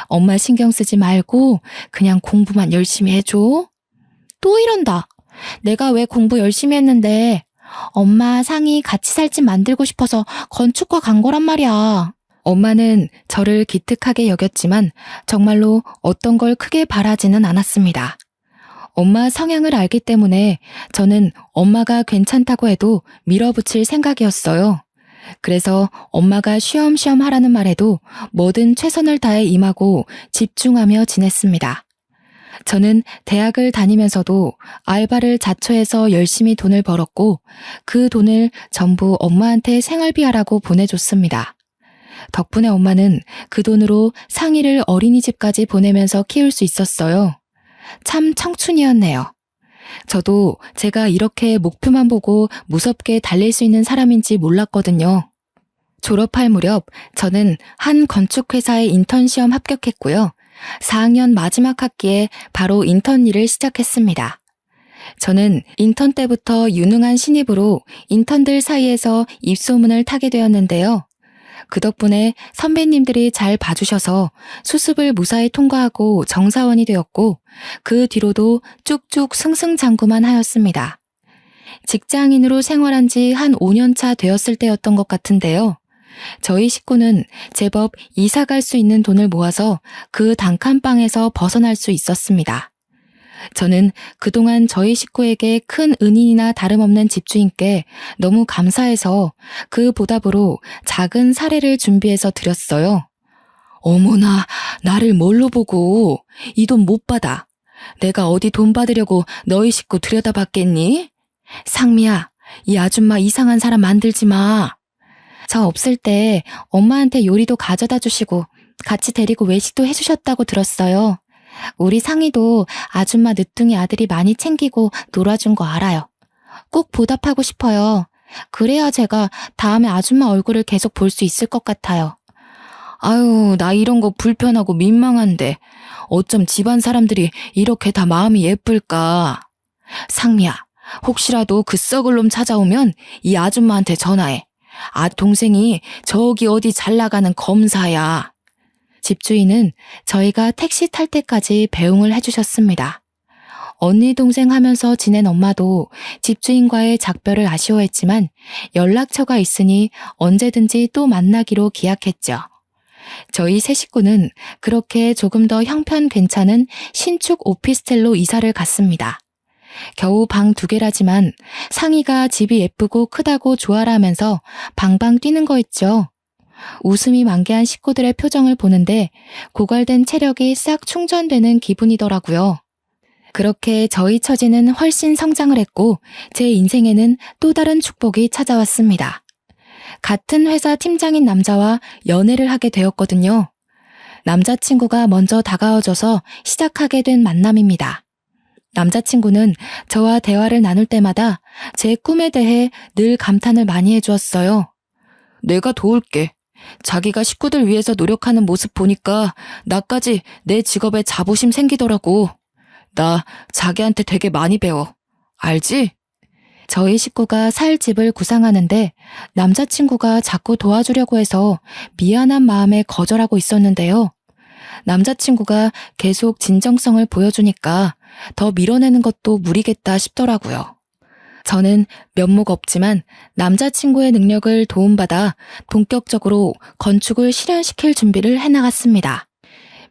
엄마 신경 쓰지 말고 그냥 공부만 열심히 해줘. 또 이런다. 내가 왜 공부 열심히 했는데 엄마 상이 같이 살 집 만들고 싶어서 건축과 간 거란 말이야. 엄마는 저를 기특하게 여겼지만 정말로 어떤 걸 크게 바라지는 않았습니다. 엄마 성향을 알기 때문에 저는 엄마가 괜찮다고 해도 밀어붙일 생각이었어요. 그래서 엄마가 쉬엄쉬엄 하라는 말에도 뭐든 최선을 다해 임하고 집중하며 지냈습니다. 저는 대학을 다니면서도 알바를 자처해서 열심히 돈을 벌었고 그 돈을 전부 엄마한테 생활비하라고 보내줬습니다. 덕분에 엄마는 그 돈으로 상이를 어린이집까지 보내면서 키울 수 있었어요. 참 청춘이었네요. 저도 제가 이렇게 목표만 보고 무섭게 달릴 수 있는 사람인지 몰랐거든요. 졸업할 무렵 저는 한 건축회사에 인턴 시험 합격했고요. 4학년 마지막 학기에 바로 인턴 일을 시작했습니다. 저는 인턴 때부터 유능한 신입으로 인턴들 사이에서 입소문을 타게 되었는데요. 그 덕분에 선배님들이 잘 봐주셔서 수습을 무사히 통과하고 정사원이 되었고 그 뒤로도 쭉쭉 승승장구만 하였습니다. 직장인으로 생활한 지 한 5년 차 되었을 때였던 것 같은데요. 저희 식구는 제법 이사 갈 수 있는 돈을 모아서 그 단칸방에서 벗어날 수 있었습니다. 저는 그동안 저희 식구에게 큰 은인이나 다름없는 집주인께 너무 감사해서 그 보답으로 작은 사례를 준비해서 드렸어요. 어머나, 나를 뭘로 보고 이 돈 못 받아. 내가 어디 돈 받으려고 너희 식구 들여다봤겠니? 상미야, 이 아줌마 이상한 사람 만들지 마. 저 없을 때 엄마한테 요리도 가져다 주시고 같이 데리고 외식도 해주셨다고 들었어요. 우리 상이도 아줌마 늦둥이 아들이 많이 챙기고 놀아준 거 알아요. 꼭 보답하고 싶어요. 그래야 제가 다음에 아줌마 얼굴을 계속 볼 수 있을 것 같아요. 아유, 나 이런 거 불편하고 민망한데 어쩜 집안 사람들이 이렇게 다 마음이 예쁠까. 상미야, 혹시라도 그 썩을 놈 찾아오면 이 아줌마한테 전화해. 아, 동생이 저기 어디 잘 나가는 검사야. 집주인은 저희가 택시 탈 때까지 배웅을 해주셨습니다. 언니 동생 하면서 지낸 엄마도 집주인과의 작별을 아쉬워했지만 연락처가 있으니 언제든지 또 만나기로 기약했죠. 저희 세 식구는 그렇게 조금 더 형편 괜찮은 신축 오피스텔로 이사를 갔습니다. 겨우 방 2개라지만 상이가 집이 예쁘고 크다고 좋아라 하면서 방방 뛰는 거 있죠. 웃음이 만개한 식구들의 표정을 보는데 고갈된 체력이 싹 충전되는 기분이더라고요. 그렇게 저희 처지는 훨씬 성장을 했고 제 인생에는 또 다른 축복이 찾아왔습니다. 같은 회사 팀장인 남자와 연애를 하게 되었거든요. 남자친구가 먼저 다가와줘서 시작하게 된 만남입니다. 남자친구는 저와 대화를 나눌 때마다 제 꿈에 대해 늘 감탄을 많이 해주었어요. 내가 도울게. 자기가 식구들 위해서 노력하는 모습 보니까 나까지 내 직업에 자부심 생기더라고. 나 자기한테 되게 많이 배워. 알지? 저희 식구가 살 집을 구상하는데 남자친구가 자꾸 도와주려고 해서 미안한 마음에 거절하고 있었는데요. 남자친구가 계속 진정성을 보여주니까 더 밀어내는 것도 무리겠다 싶더라고요. 저는 면목 없지만 남자친구의 능력을 도움받아 본격적으로 건축을 실현시킬 준비를 해나갔습니다.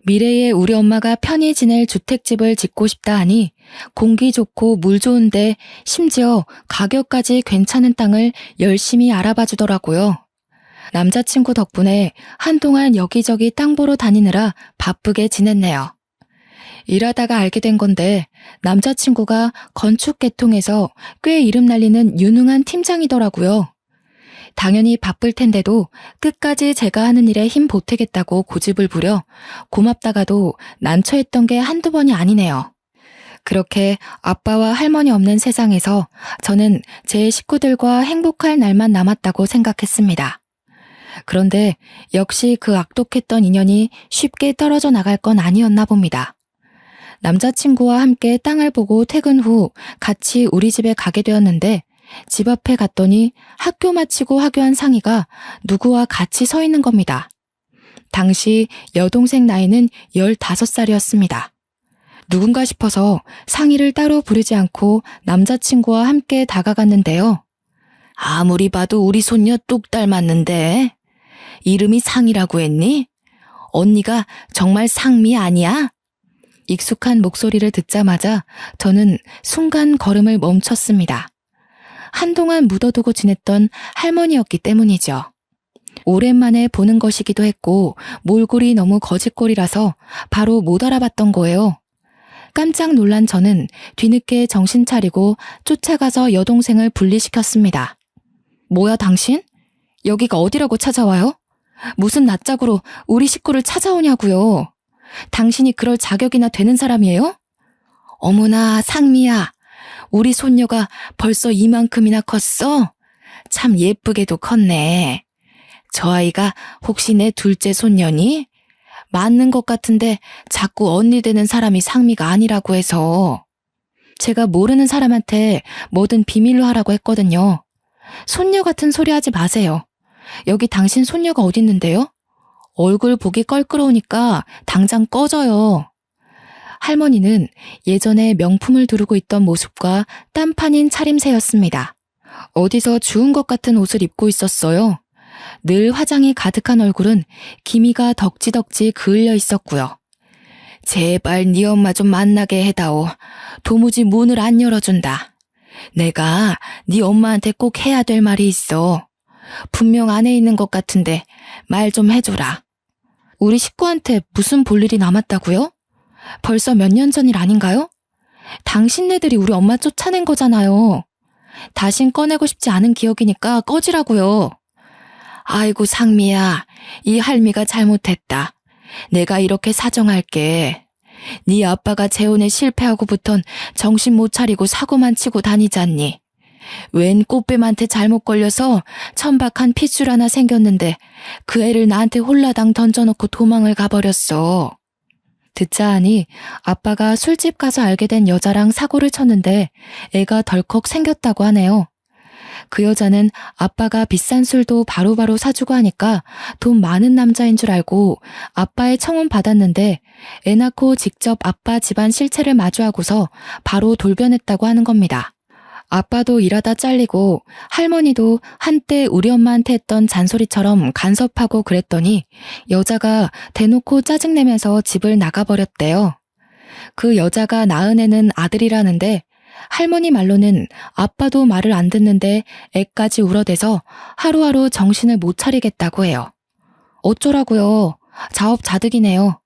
미래에 우리 엄마가 편히 지낼 주택집을 짓고 싶다 하니 공기 좋고 물 좋은데 심지어 가격까지 괜찮은 땅을 열심히 알아봐 주더라고요. 남자친구 덕분에 한동안 여기저기 땅 보러 다니느라 바쁘게 지냈네요. 일하다가 알게 된 건데 남자친구가 건축 계통에서 꽤 이름 날리는 유능한 팀장이더라고요. 당연히 바쁠 텐데도 끝까지 제가 하는 일에 힘 보태겠다고 고집을 부려 고맙다가도 난처했던 게 한두 번이 아니네요. 그렇게 아빠와 할머니 없는 세상에서 저는 제 식구들과 행복할 날만 남았다고 생각했습니다. 그런데 역시 그 악독했던 인연이 쉽게 떨어져 나갈 건 아니었나 봅니다. 남자친구와 함께 땅을 보고 퇴근 후 같이 우리 집에 가게 되었는데 집 앞에 갔더니 학교 마치고 하교한 상이가 누구와 같이 서 있는 겁니다. 당시 여동생 나이는 15살이었습니다. 누군가 싶어서 상이를 따로 부르지 않고 남자친구와 함께 다가갔는데요. 아무리 봐도 우리 손녀 뚝 닮았는데 이름이 상이라고 했니? 언니가 정말 상미 아니야? 익숙한 목소리를 듣자마자 저는 순간 걸음을 멈췄습니다. 한동안 묻어두고 지냈던 할머니였기 때문이죠. 오랜만에 보는 것이기도 했고 몰골이 너무 거짓골이라서 바로 못 알아봤던 거예요. 깜짝 놀란 저는 뒤늦게 정신 차리고 쫓아가서 여동생을 분리시켰습니다. 뭐야 당신? 여기가 어디라고 찾아와요? 무슨 낯짝으로 우리 식구를 찾아오냐고요. 당신이 그럴 자격이나 되는 사람이에요? 어머나 상미야, 우리 손녀가 벌써 이만큼이나 컸어? 참 예쁘게도 컸네. 저 아이가 혹시 내 둘째 손녀니? 맞는 것 같은데 자꾸 언니 되는 사람이 상미가 아니라고 해서. 제가 모르는 사람한테 뭐든 비밀로 하라고 했거든요. 손녀 같은 소리 하지 마세요. 여기 당신 손녀가 어딨는데요? 얼굴 보기 껄끄러우니까 당장 꺼져요. 할머니는 예전에 명품을 두르고 있던 모습과 딴판인 차림새였습니다. 어디서 주운 것 같은 옷을 입고 있었어요. 늘 화장이 가득한 얼굴은 기미가 덕지덕지 그을려 있었고요. 제발 네 엄마 좀 만나게 해다오. 도무지 문을 안 열어준다. 내가 네 엄마한테 꼭 해야 될 말이 있어. 분명 안에 있는 것 같은데 말 좀 해줘라. 우리 식구한테 무슨 볼일이 남았다고요? 벌써 몇 년 전 일 아닌가요? 당신네들이 우리 엄마 쫓아낸 거잖아요. 다신 꺼내고 싶지 않은 기억이니까 꺼지라고요. 아이고 상미야, 이 할미가 잘못했다. 내가 이렇게 사정할게. 네 아빠가 재혼에 실패하고부턴 정신 못 차리고 사고만 치고 다니잖니. 웬 꽃뱀한테 잘못 걸려서 천박한 핏줄 하나 생겼는데 그 애를 나한테 홀라당 던져놓고 도망을 가버렸어. 듣자 하니 아빠가 술집 가서 알게 된 여자랑 사고를 쳤는데 애가 덜컥 생겼다고 하네요. 그 여자는 아빠가 비싼 술도 바로바로 사주고 하니까 돈 많은 남자인 줄 알고 아빠의 청혼 받았는데 애 낳고 직접 아빠 집안 실체를 마주하고서 바로 돌변했다고 하는 겁니다. 아빠도 일하다 잘리고 할머니도 한때 우리 엄마한테 했던 잔소리처럼 간섭하고 그랬더니 여자가 대놓고 짜증내면서 집을 나가버렸대요. 그 여자가 낳은 애는 아들이라는데 할머니 말로는 아빠도 말을 안 듣는데 애까지 울어대서 하루하루 정신을 못 차리겠다고 해요. 어쩌라고요. 자업자득이네요.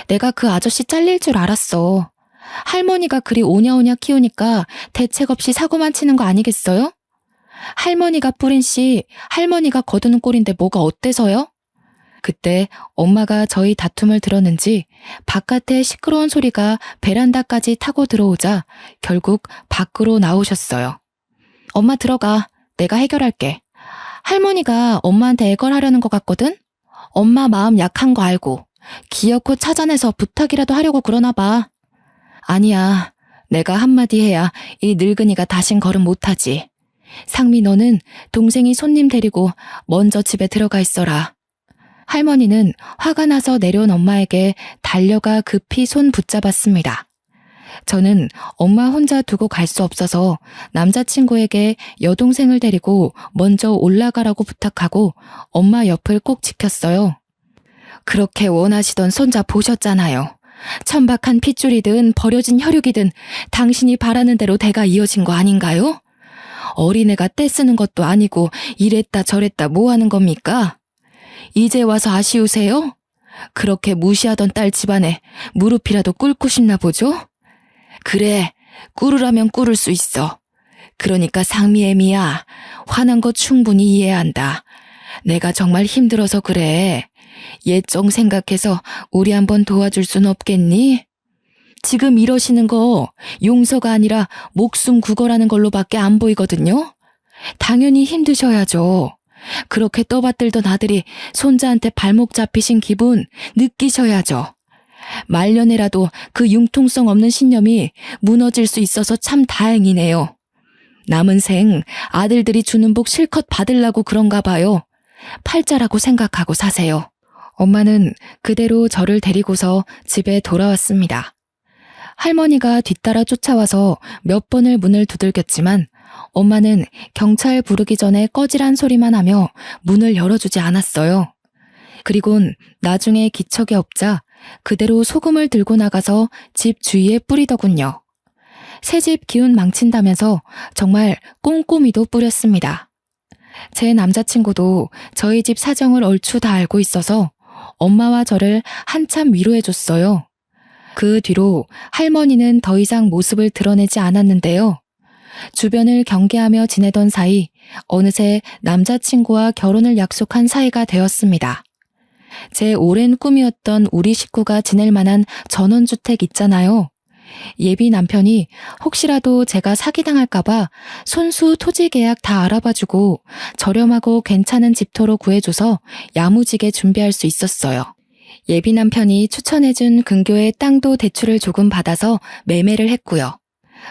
내가 그 아저씨 잘릴 줄 알았어. 할머니가 그리 오냐오냐 키우니까 대책 없이 사고만 치는 거 아니겠어요? 할머니가 뿌린 씨, 할머니가 거두는 꼴인데 뭐가 어때서요? 그때 엄마가 저희 다툼을 들었는지 바깥에 시끄러운 소리가 베란다까지 타고 들어오자 결국 밖으로 나오셨어요. 엄마 들어가. 내가 해결할게. 할머니가 엄마한테 애걸하려는 것 같거든? 엄마 마음 약한 거 알고 기어코 찾아내서 부탁이라도 하려고 그러나 봐. 아니야. 내가 한마디 해야 이 늙은이가 다신 걸음 못하지. 상미 너는 동생이 손님 데리고 먼저 집에 들어가 있어라. 할머니는 화가 나서 내려온 엄마에게 달려가 급히 손 붙잡았습니다. 저는 엄마 혼자 두고 갈 수 없어서 남자친구에게 여동생을 데리고 먼저 올라가라고 부탁하고 엄마 옆을 꼭 지켰어요. 그렇게 원하시던 손자 보셨잖아요. 천박한 핏줄이든 버려진 혈육이든 당신이 바라는 대로 대가 이어진 거 아닌가요? 어린애가 떼쓰는 것도 아니고 이랬다 저랬다 뭐 하는 겁니까? 이제 와서 아쉬우세요? 그렇게 무시하던 딸 집안에 무릎이라도 꿇고 싶나 보죠? 그래, 꿇으라면 꿇을 수 있어. 그러니까 상미애미야, 화난 거 충분히 이해한다. 내가 정말 힘들어서 그래. 옛정 생각해서 우리 한번 도와줄 순 없겠니? 지금 이러시는 거 용서가 아니라 목숨 구걸하는 걸로밖에 안 보이거든요. 당연히 힘드셔야죠. 그렇게 떠받들던 아들이 손자한테 발목 잡히신 기분 느끼셔야죠. 말년에라도 그 융통성 없는 신념이 무너질 수 있어서 참 다행이네요. 남은 생 아들들이 주는 복 실컷 받으려고 그런가 봐요. 팔자라고 생각하고 사세요. 엄마는 그대로 저를 데리고서 집에 돌아왔습니다. 할머니가 뒤따라 쫓아와서 몇 번을 문을 두들겼지만 엄마는 경찰 부르기 전에 꺼지란 소리만 하며 문을 열어주지 않았어요. 그리곤 나중에 기척이 없자 그대로 소금을 들고 나가서 집 주위에 뿌리더군요. 새집 기운 망친다면서 정말 꼼꼼히도 뿌렸습니다. 제 남자친구도 저희 집 사정을 얼추 다 알고 있어서 엄마와 저를 한참 위로해줬어요. 그 뒤로 할머니는 더 이상 모습을 드러내지 않았는데요. 주변을 경계하며 지내던 사이 어느새 남자친구와 결혼을 약속한 사이가 되었습니다. 제 오랜 꿈이었던 우리 식구가 지낼 만한 전원주택 있잖아요. 예비 남편이 혹시라도 제가 사기당할까봐 손수 토지 계약 다 알아봐주고 저렴하고 괜찮은 집터로 구해줘서 야무지게 준비할 수 있었어요. 예비 남편이 추천해준 근교의 땅도 대출을 조금 받아서 매매를 했고요.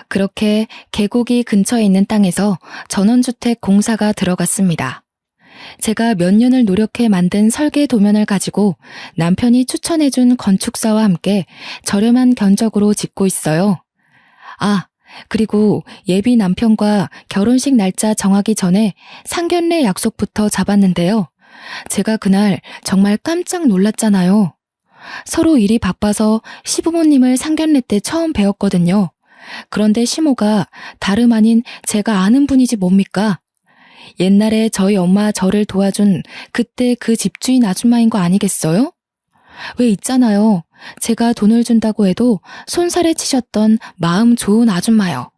그렇게 계곡이 근처에 있는 땅에서 전원주택 공사가 들어갔습니다. 제가 몇 년을 노력해 만든 설계 도면을 가지고 남편이 추천해준 건축사와 함께 저렴한 견적으로 짓고 있어요. 아, 그리고 예비 남편과 결혼식 날짜 정하기 전에 상견례 약속부터 잡았는데요. 제가 그날 정말 깜짝 놀랐잖아요. 서로 일이 바빠서 시부모님을 상견례 때 처음 뵈었거든요. 그런데 시모가 다름 아닌 제가 아는 분이지 뭡니까? 옛날에 저희 엄마 저를 도와준 그때 그 집주인 아줌마인 거 아니겠어요? 왜 있잖아요. 제가 돈을 준다고 해도 손살에 치셨던 마음 좋은 아줌마요.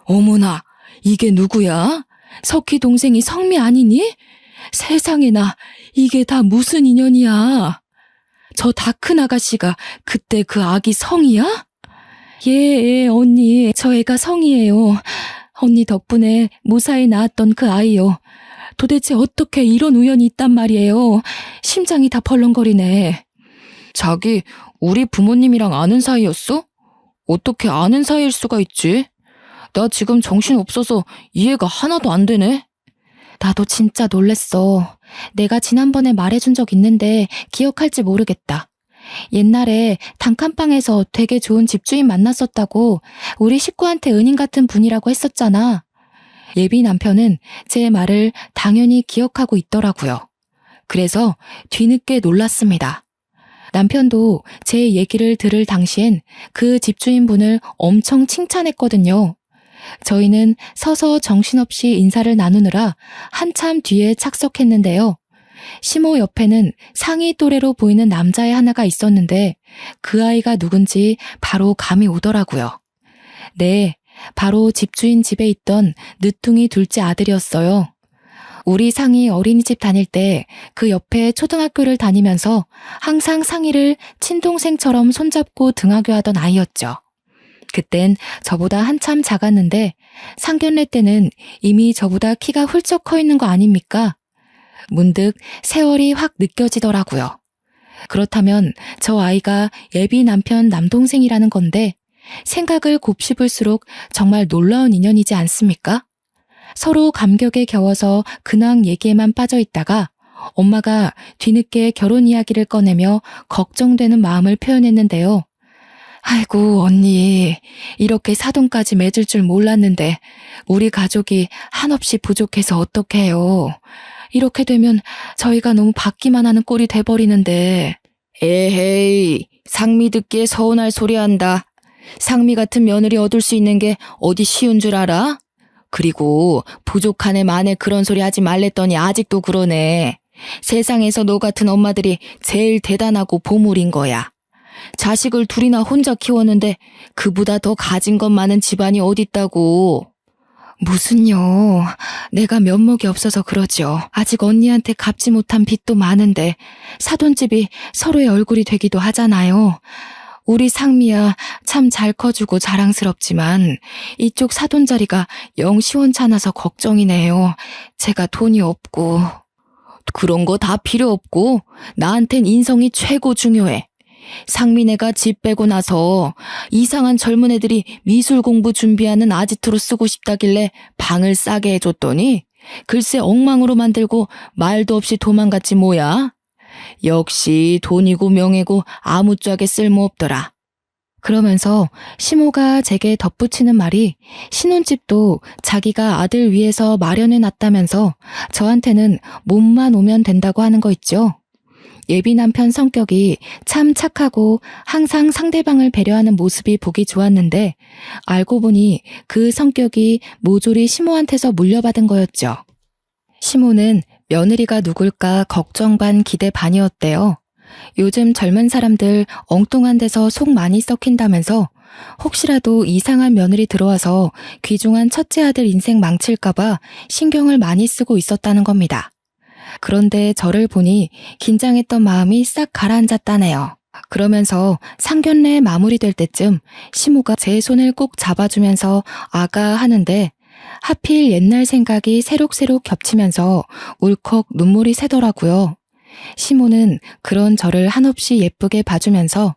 어머나, 이게 누구야? 석희 동생이 성미 아니니? 세상에나, 이게 다 무슨 인연이야? 저 다 큰 아가씨가 그때 그 아기 성이야? 예, 언니, 저 애가 성이에요. 언니 덕분에 무사히 낳았던 그 아이요. 도대체 어떻게 이런 우연이 있단 말이에요. 심장이 다 벌렁거리네. 자기, 우리 부모님이랑 아는 사이였어? 어떻게 아는 사이일 수가 있지? 나 지금 정신 없어서 이해가 하나도 안 되네. 나도 진짜 놀랬어. 내가 지난번에 말해준 적 있는데 기억할지 모르겠다. 옛날에 단칸방에서 되게 좋은 집주인 만났었다고 우리 식구한테 은인 같은 분이라고 했었잖아. 예비 남편은 제 말을 당연히 기억하고 있더라고요. 그래서 뒤늦게 놀랐습니다. 남편도 제 얘기를 들을 당시엔 그 집주인분을 엄청 칭찬했거든요. 저희는 서서 정신없이 인사를 나누느라 한참 뒤에 착석했는데요. 시모 옆에는 상위 또래로 보이는 남자애 하나가 있었는데 그 아이가 누군지 바로 감이 오더라고요. 네, 바로 집주인 집에 있던 늦둥이 둘째 아들이었어요. 우리 상이 어린이집 다닐 때 그 옆에 초등학교를 다니면서 항상 상이를 친동생처럼 손잡고 등하교 하던 아이였죠. 그땐 저보다 한참 작았는데 상견례 때는 이미 저보다 키가 훌쩍 커 있는 거 아닙니까? 문득 세월이 확 느껴지더라고요. 그렇다면 저 아이가 예비 남편 남동생이라는 건데 생각을 곱씹을수록 정말 놀라운 인연이지 않습니까? 서로 감격에 겨워서 근황 얘기에만 빠져 있다가 엄마가 뒤늦게 결혼 이야기를 꺼내며 걱정되는 마음을 표현했는데요. 아이고, 언니, 이렇게 사돈까지 맺을 줄 몰랐는데 우리 가족이 한없이 부족해서 어떡해요. 이렇게 되면 저희가 너무 받기만 하는 꼴이 돼버리는데. 에헤이, 상미 듣기에 서운할 소리 한다. 상미 같은 며느리 얻을 수 있는 게 어디 쉬운 줄 알아? 그리고 부족한 애 만에 그런 소리 하지 말랬더니 아직도 그러네. 세상에서 너 같은 엄마들이 제일 대단하고 보물인 거야. 자식을 둘이나 혼자 키웠는데 그보다 더 가진 것 많은 집안이 어딨다고. 무슨요. 내가 면목이 없어서 그러죠. 아직 언니한테 갚지 못한 빚도 많은데 사돈집이 서로의 얼굴이 되기도 하잖아요. 우리 상미야 참 잘 커주고 자랑스럽지만 이쪽 사돈 자리가 영 시원찮아서 걱정이네요. 제가 돈이 없고. 그런 거 다 필요 없고 나한텐 인성이 최고 중요해. 상민애가 집 빼고 나서 이상한 젊은 애들이 미술 공부 준비하는 아지트로 쓰고 싶다길래 방을 싸게 해줬더니 글쎄 엉망으로 만들고 말도 없이 도망갔지 뭐야. 역시 돈이고 명예고 아무짝에 쓸모없더라. 그러면서 시모가 제게 덧붙이는 말이 신혼집도 자기가 아들 위해서 마련해놨다면서 저한테는 몸만 오면 된다고 하는 거 있죠. 예비 남편 성격이 참 착하고 항상 상대방을 배려하는 모습이 보기 좋았는데 알고 보니 그 성격이 모조리 시모한테서 물려받은 거였죠. 시모는 며느리가 누굴까 걱정 반 기대 반이었대요. 요즘 젊은 사람들 엉뚱한 데서 속 많이 썩힌다면서 혹시라도 이상한 며느리 들어와서 귀중한 첫째 아들 인생 망칠까봐 신경을 많이 쓰고 있었다는 겁니다. 그런데 저를 보니 긴장했던 마음이 싹 가라앉았다네요. 그러면서 상견례 마무리될 때쯤 시모가 제 손을 꼭 잡아주면서 아가 하는데 하필 옛날 생각이 새록새록 겹치면서 울컥 눈물이 새더라고요. 시모는 그런 저를 한없이 예쁘게 봐주면서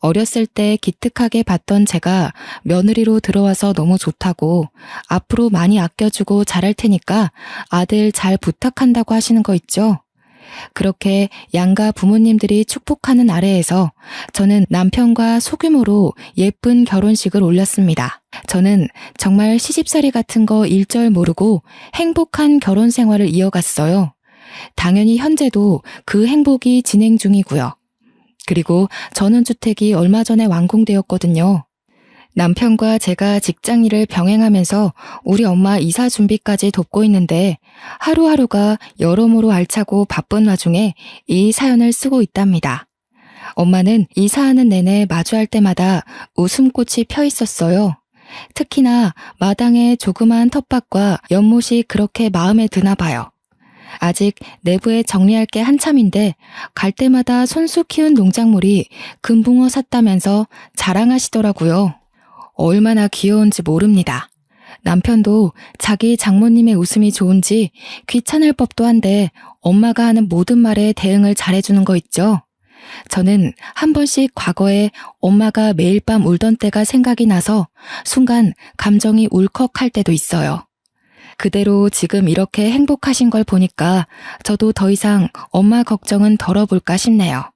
어렸을 때 기특하게 봤던 제가 며느리로 들어와서 너무 좋다고 앞으로 많이 아껴주고 잘할 테니까 아들 잘 부탁한다고 하시는 거 있죠. 그렇게 양가 부모님들이 축복하는 아래에서 저는 남편과 소규모로 예쁜 결혼식을 올렸습니다. 저는 정말 시집살이 같은 거 일절 모르고 행복한 결혼 생활을 이어갔어요. 당연히 현재도 그 행복이 진행 중이고요. 그리고 전원주택이 얼마 전에 완공되었거든요. 남편과 제가 직장 일을 병행하면서 우리 엄마 이사 준비까지 돕고 있는데 하루하루가 여러모로 알차고 바쁜 와중에 이 사연을 쓰고 있답니다. 엄마는 이사하는 내내 마주할 때마다 웃음꽃이 펴 있었어요. 특히나 마당의 조그마한 텃밭과 연못이 그렇게 마음에 드나 봐요. 아직 내부에 정리할 게 한참인데 갈 때마다 손수 키운 농작물이 금붕어 샀다면서 자랑하시더라고요. 얼마나 귀여운지 모릅니다. 남편도 자기 장모님의 웃음이 좋은지 귀찮을 법도 한데 엄마가 하는 모든 말에 대응을 잘해주는 거 있죠. 저는 한 번씩 과거에 엄마가 매일 밤 울던 때가 생각이 나서 순간 감정이 울컥할 때도 있어요. 그대로 지금 이렇게 행복하신 걸 보니까 저도 더 이상 엄마 걱정은 덜어볼까 싶네요.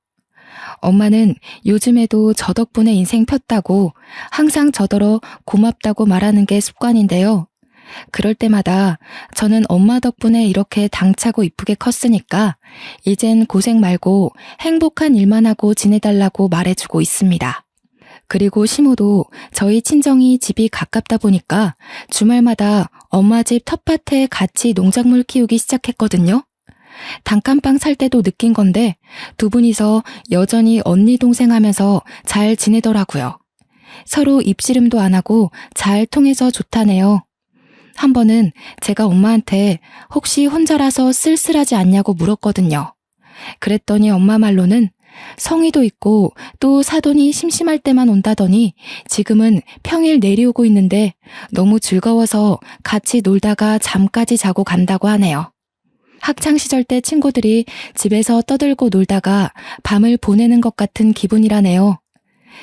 엄마는 요즘에도 저 덕분에 인생 폈다고 항상 저더러 고맙다고 말하는 게 습관인데요. 그럴 때마다 저는 엄마 덕분에 이렇게 당차고 이쁘게 컸으니까 이젠 고생 말고 행복한 일만 하고 지내달라고 말해주고 있습니다. 그리고 시모도 저희 친정이 집이 가깝다 보니까 주말마다 엄마 집 텃밭에 같이 농작물 키우기 시작했거든요. 단칸방 살 때도 느낀 건데 두 분이서 여전히 언니 동생 하면서 잘 지내더라고요. 서로 입씨름도 안 하고 잘 통해서 좋다네요. 한 번은 제가 엄마한테 혹시 혼자라서 쓸쓸하지 않냐고 물었거든요. 그랬더니 엄마 말로는 성의도 있고 또 사돈이 심심할 때만 온다더니 지금은 평일 내려오고 있는데 너무 즐거워서 같이 놀다가 잠까지 자고 간다고 하네요. 학창시절 때 친구들이 집에서 떠들고 놀다가 밤을 보내는 것 같은 기분이라네요.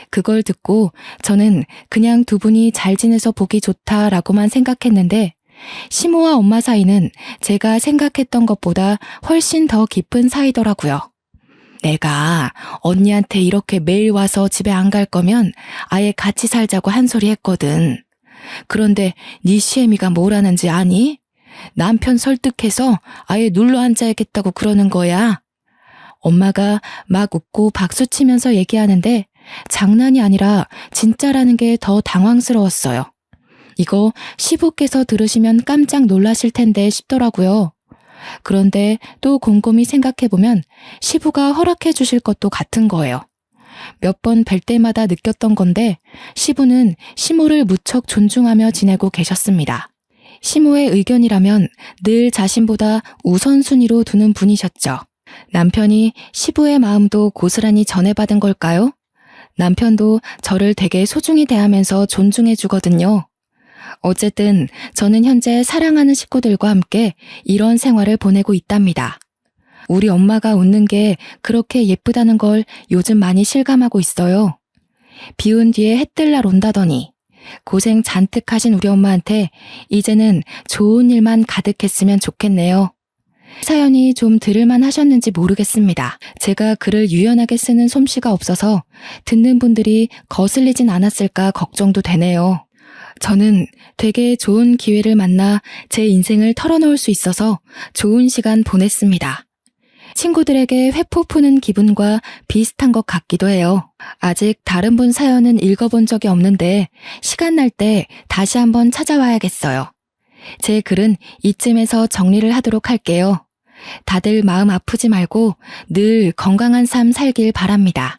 그걸 듣고 저는 그냥 두 분이 잘 지내서 보기 좋다라고만 생각했는데 시모와 엄마 사이는 제가 생각했던 것보다 훨씬 더 깊은 사이더라고요. 내가 언니한테 이렇게 매일 와서 집에 안 갈 거면 아예 같이 살자고 한 소리 했거든. 그런데 네 시애미가 뭐라는지 아니? 남편 설득해서 아예 눌러 앉아야겠다고 그러는 거야. 엄마가 막 웃고 박수치면서 얘기하는데 장난이 아니라 진짜라는 게 더 당황스러웠어요. 이거 시부께서 들으시면 깜짝 놀라실 텐데 싶더라고요. 그런데 또 곰곰이 생각해보면 시부가 허락해 주실 것도 같은 거예요. 몇 번 뵐 때마다 느꼈던 건데 시부는 시모를 무척 존중하며 지내고 계셨습니다. 시모의 의견이라면 늘 자신보다 우선순위로 두는 분이셨죠. 남편이 시부의 마음도 고스란히 전해받은 걸까요? 남편도 저를 되게 소중히 대하면서 존중해 주거든요. 어쨌든 저는 현재 사랑하는 식구들과 함께 이런 생활을 보내고 있답니다. 우리 엄마가 웃는 게 그렇게 예쁘다는 걸 요즘 많이 실감하고 있어요. 비운 뒤에 해 뜰 날 온다더니 고생 잔뜩 하신 우리 엄마한테 이제는 좋은 일만 가득했으면 좋겠네요. 사연이 좀 들을만 하셨는지 모르겠습니다. 제가 글을 유연하게 쓰는 솜씨가 없어서 듣는 분들이 거슬리진 않았을까 걱정도 되네요. 저는 되게 좋은 기회를 만나 제 인생을 털어놓을 수 있어서 좋은 시간 보냈습니다. 친구들에게 회포 푸는 기분과 비슷한 것 같기도 해요. 아직 다른 분 사연은 읽어본 적이 없는데 시간 날 때 다시 한번 찾아와야겠어요. 제 글은 이쯤에서 정리를 하도록 할게요. 다들 마음 아프지 말고 늘 건강한 삶 살길 바랍니다.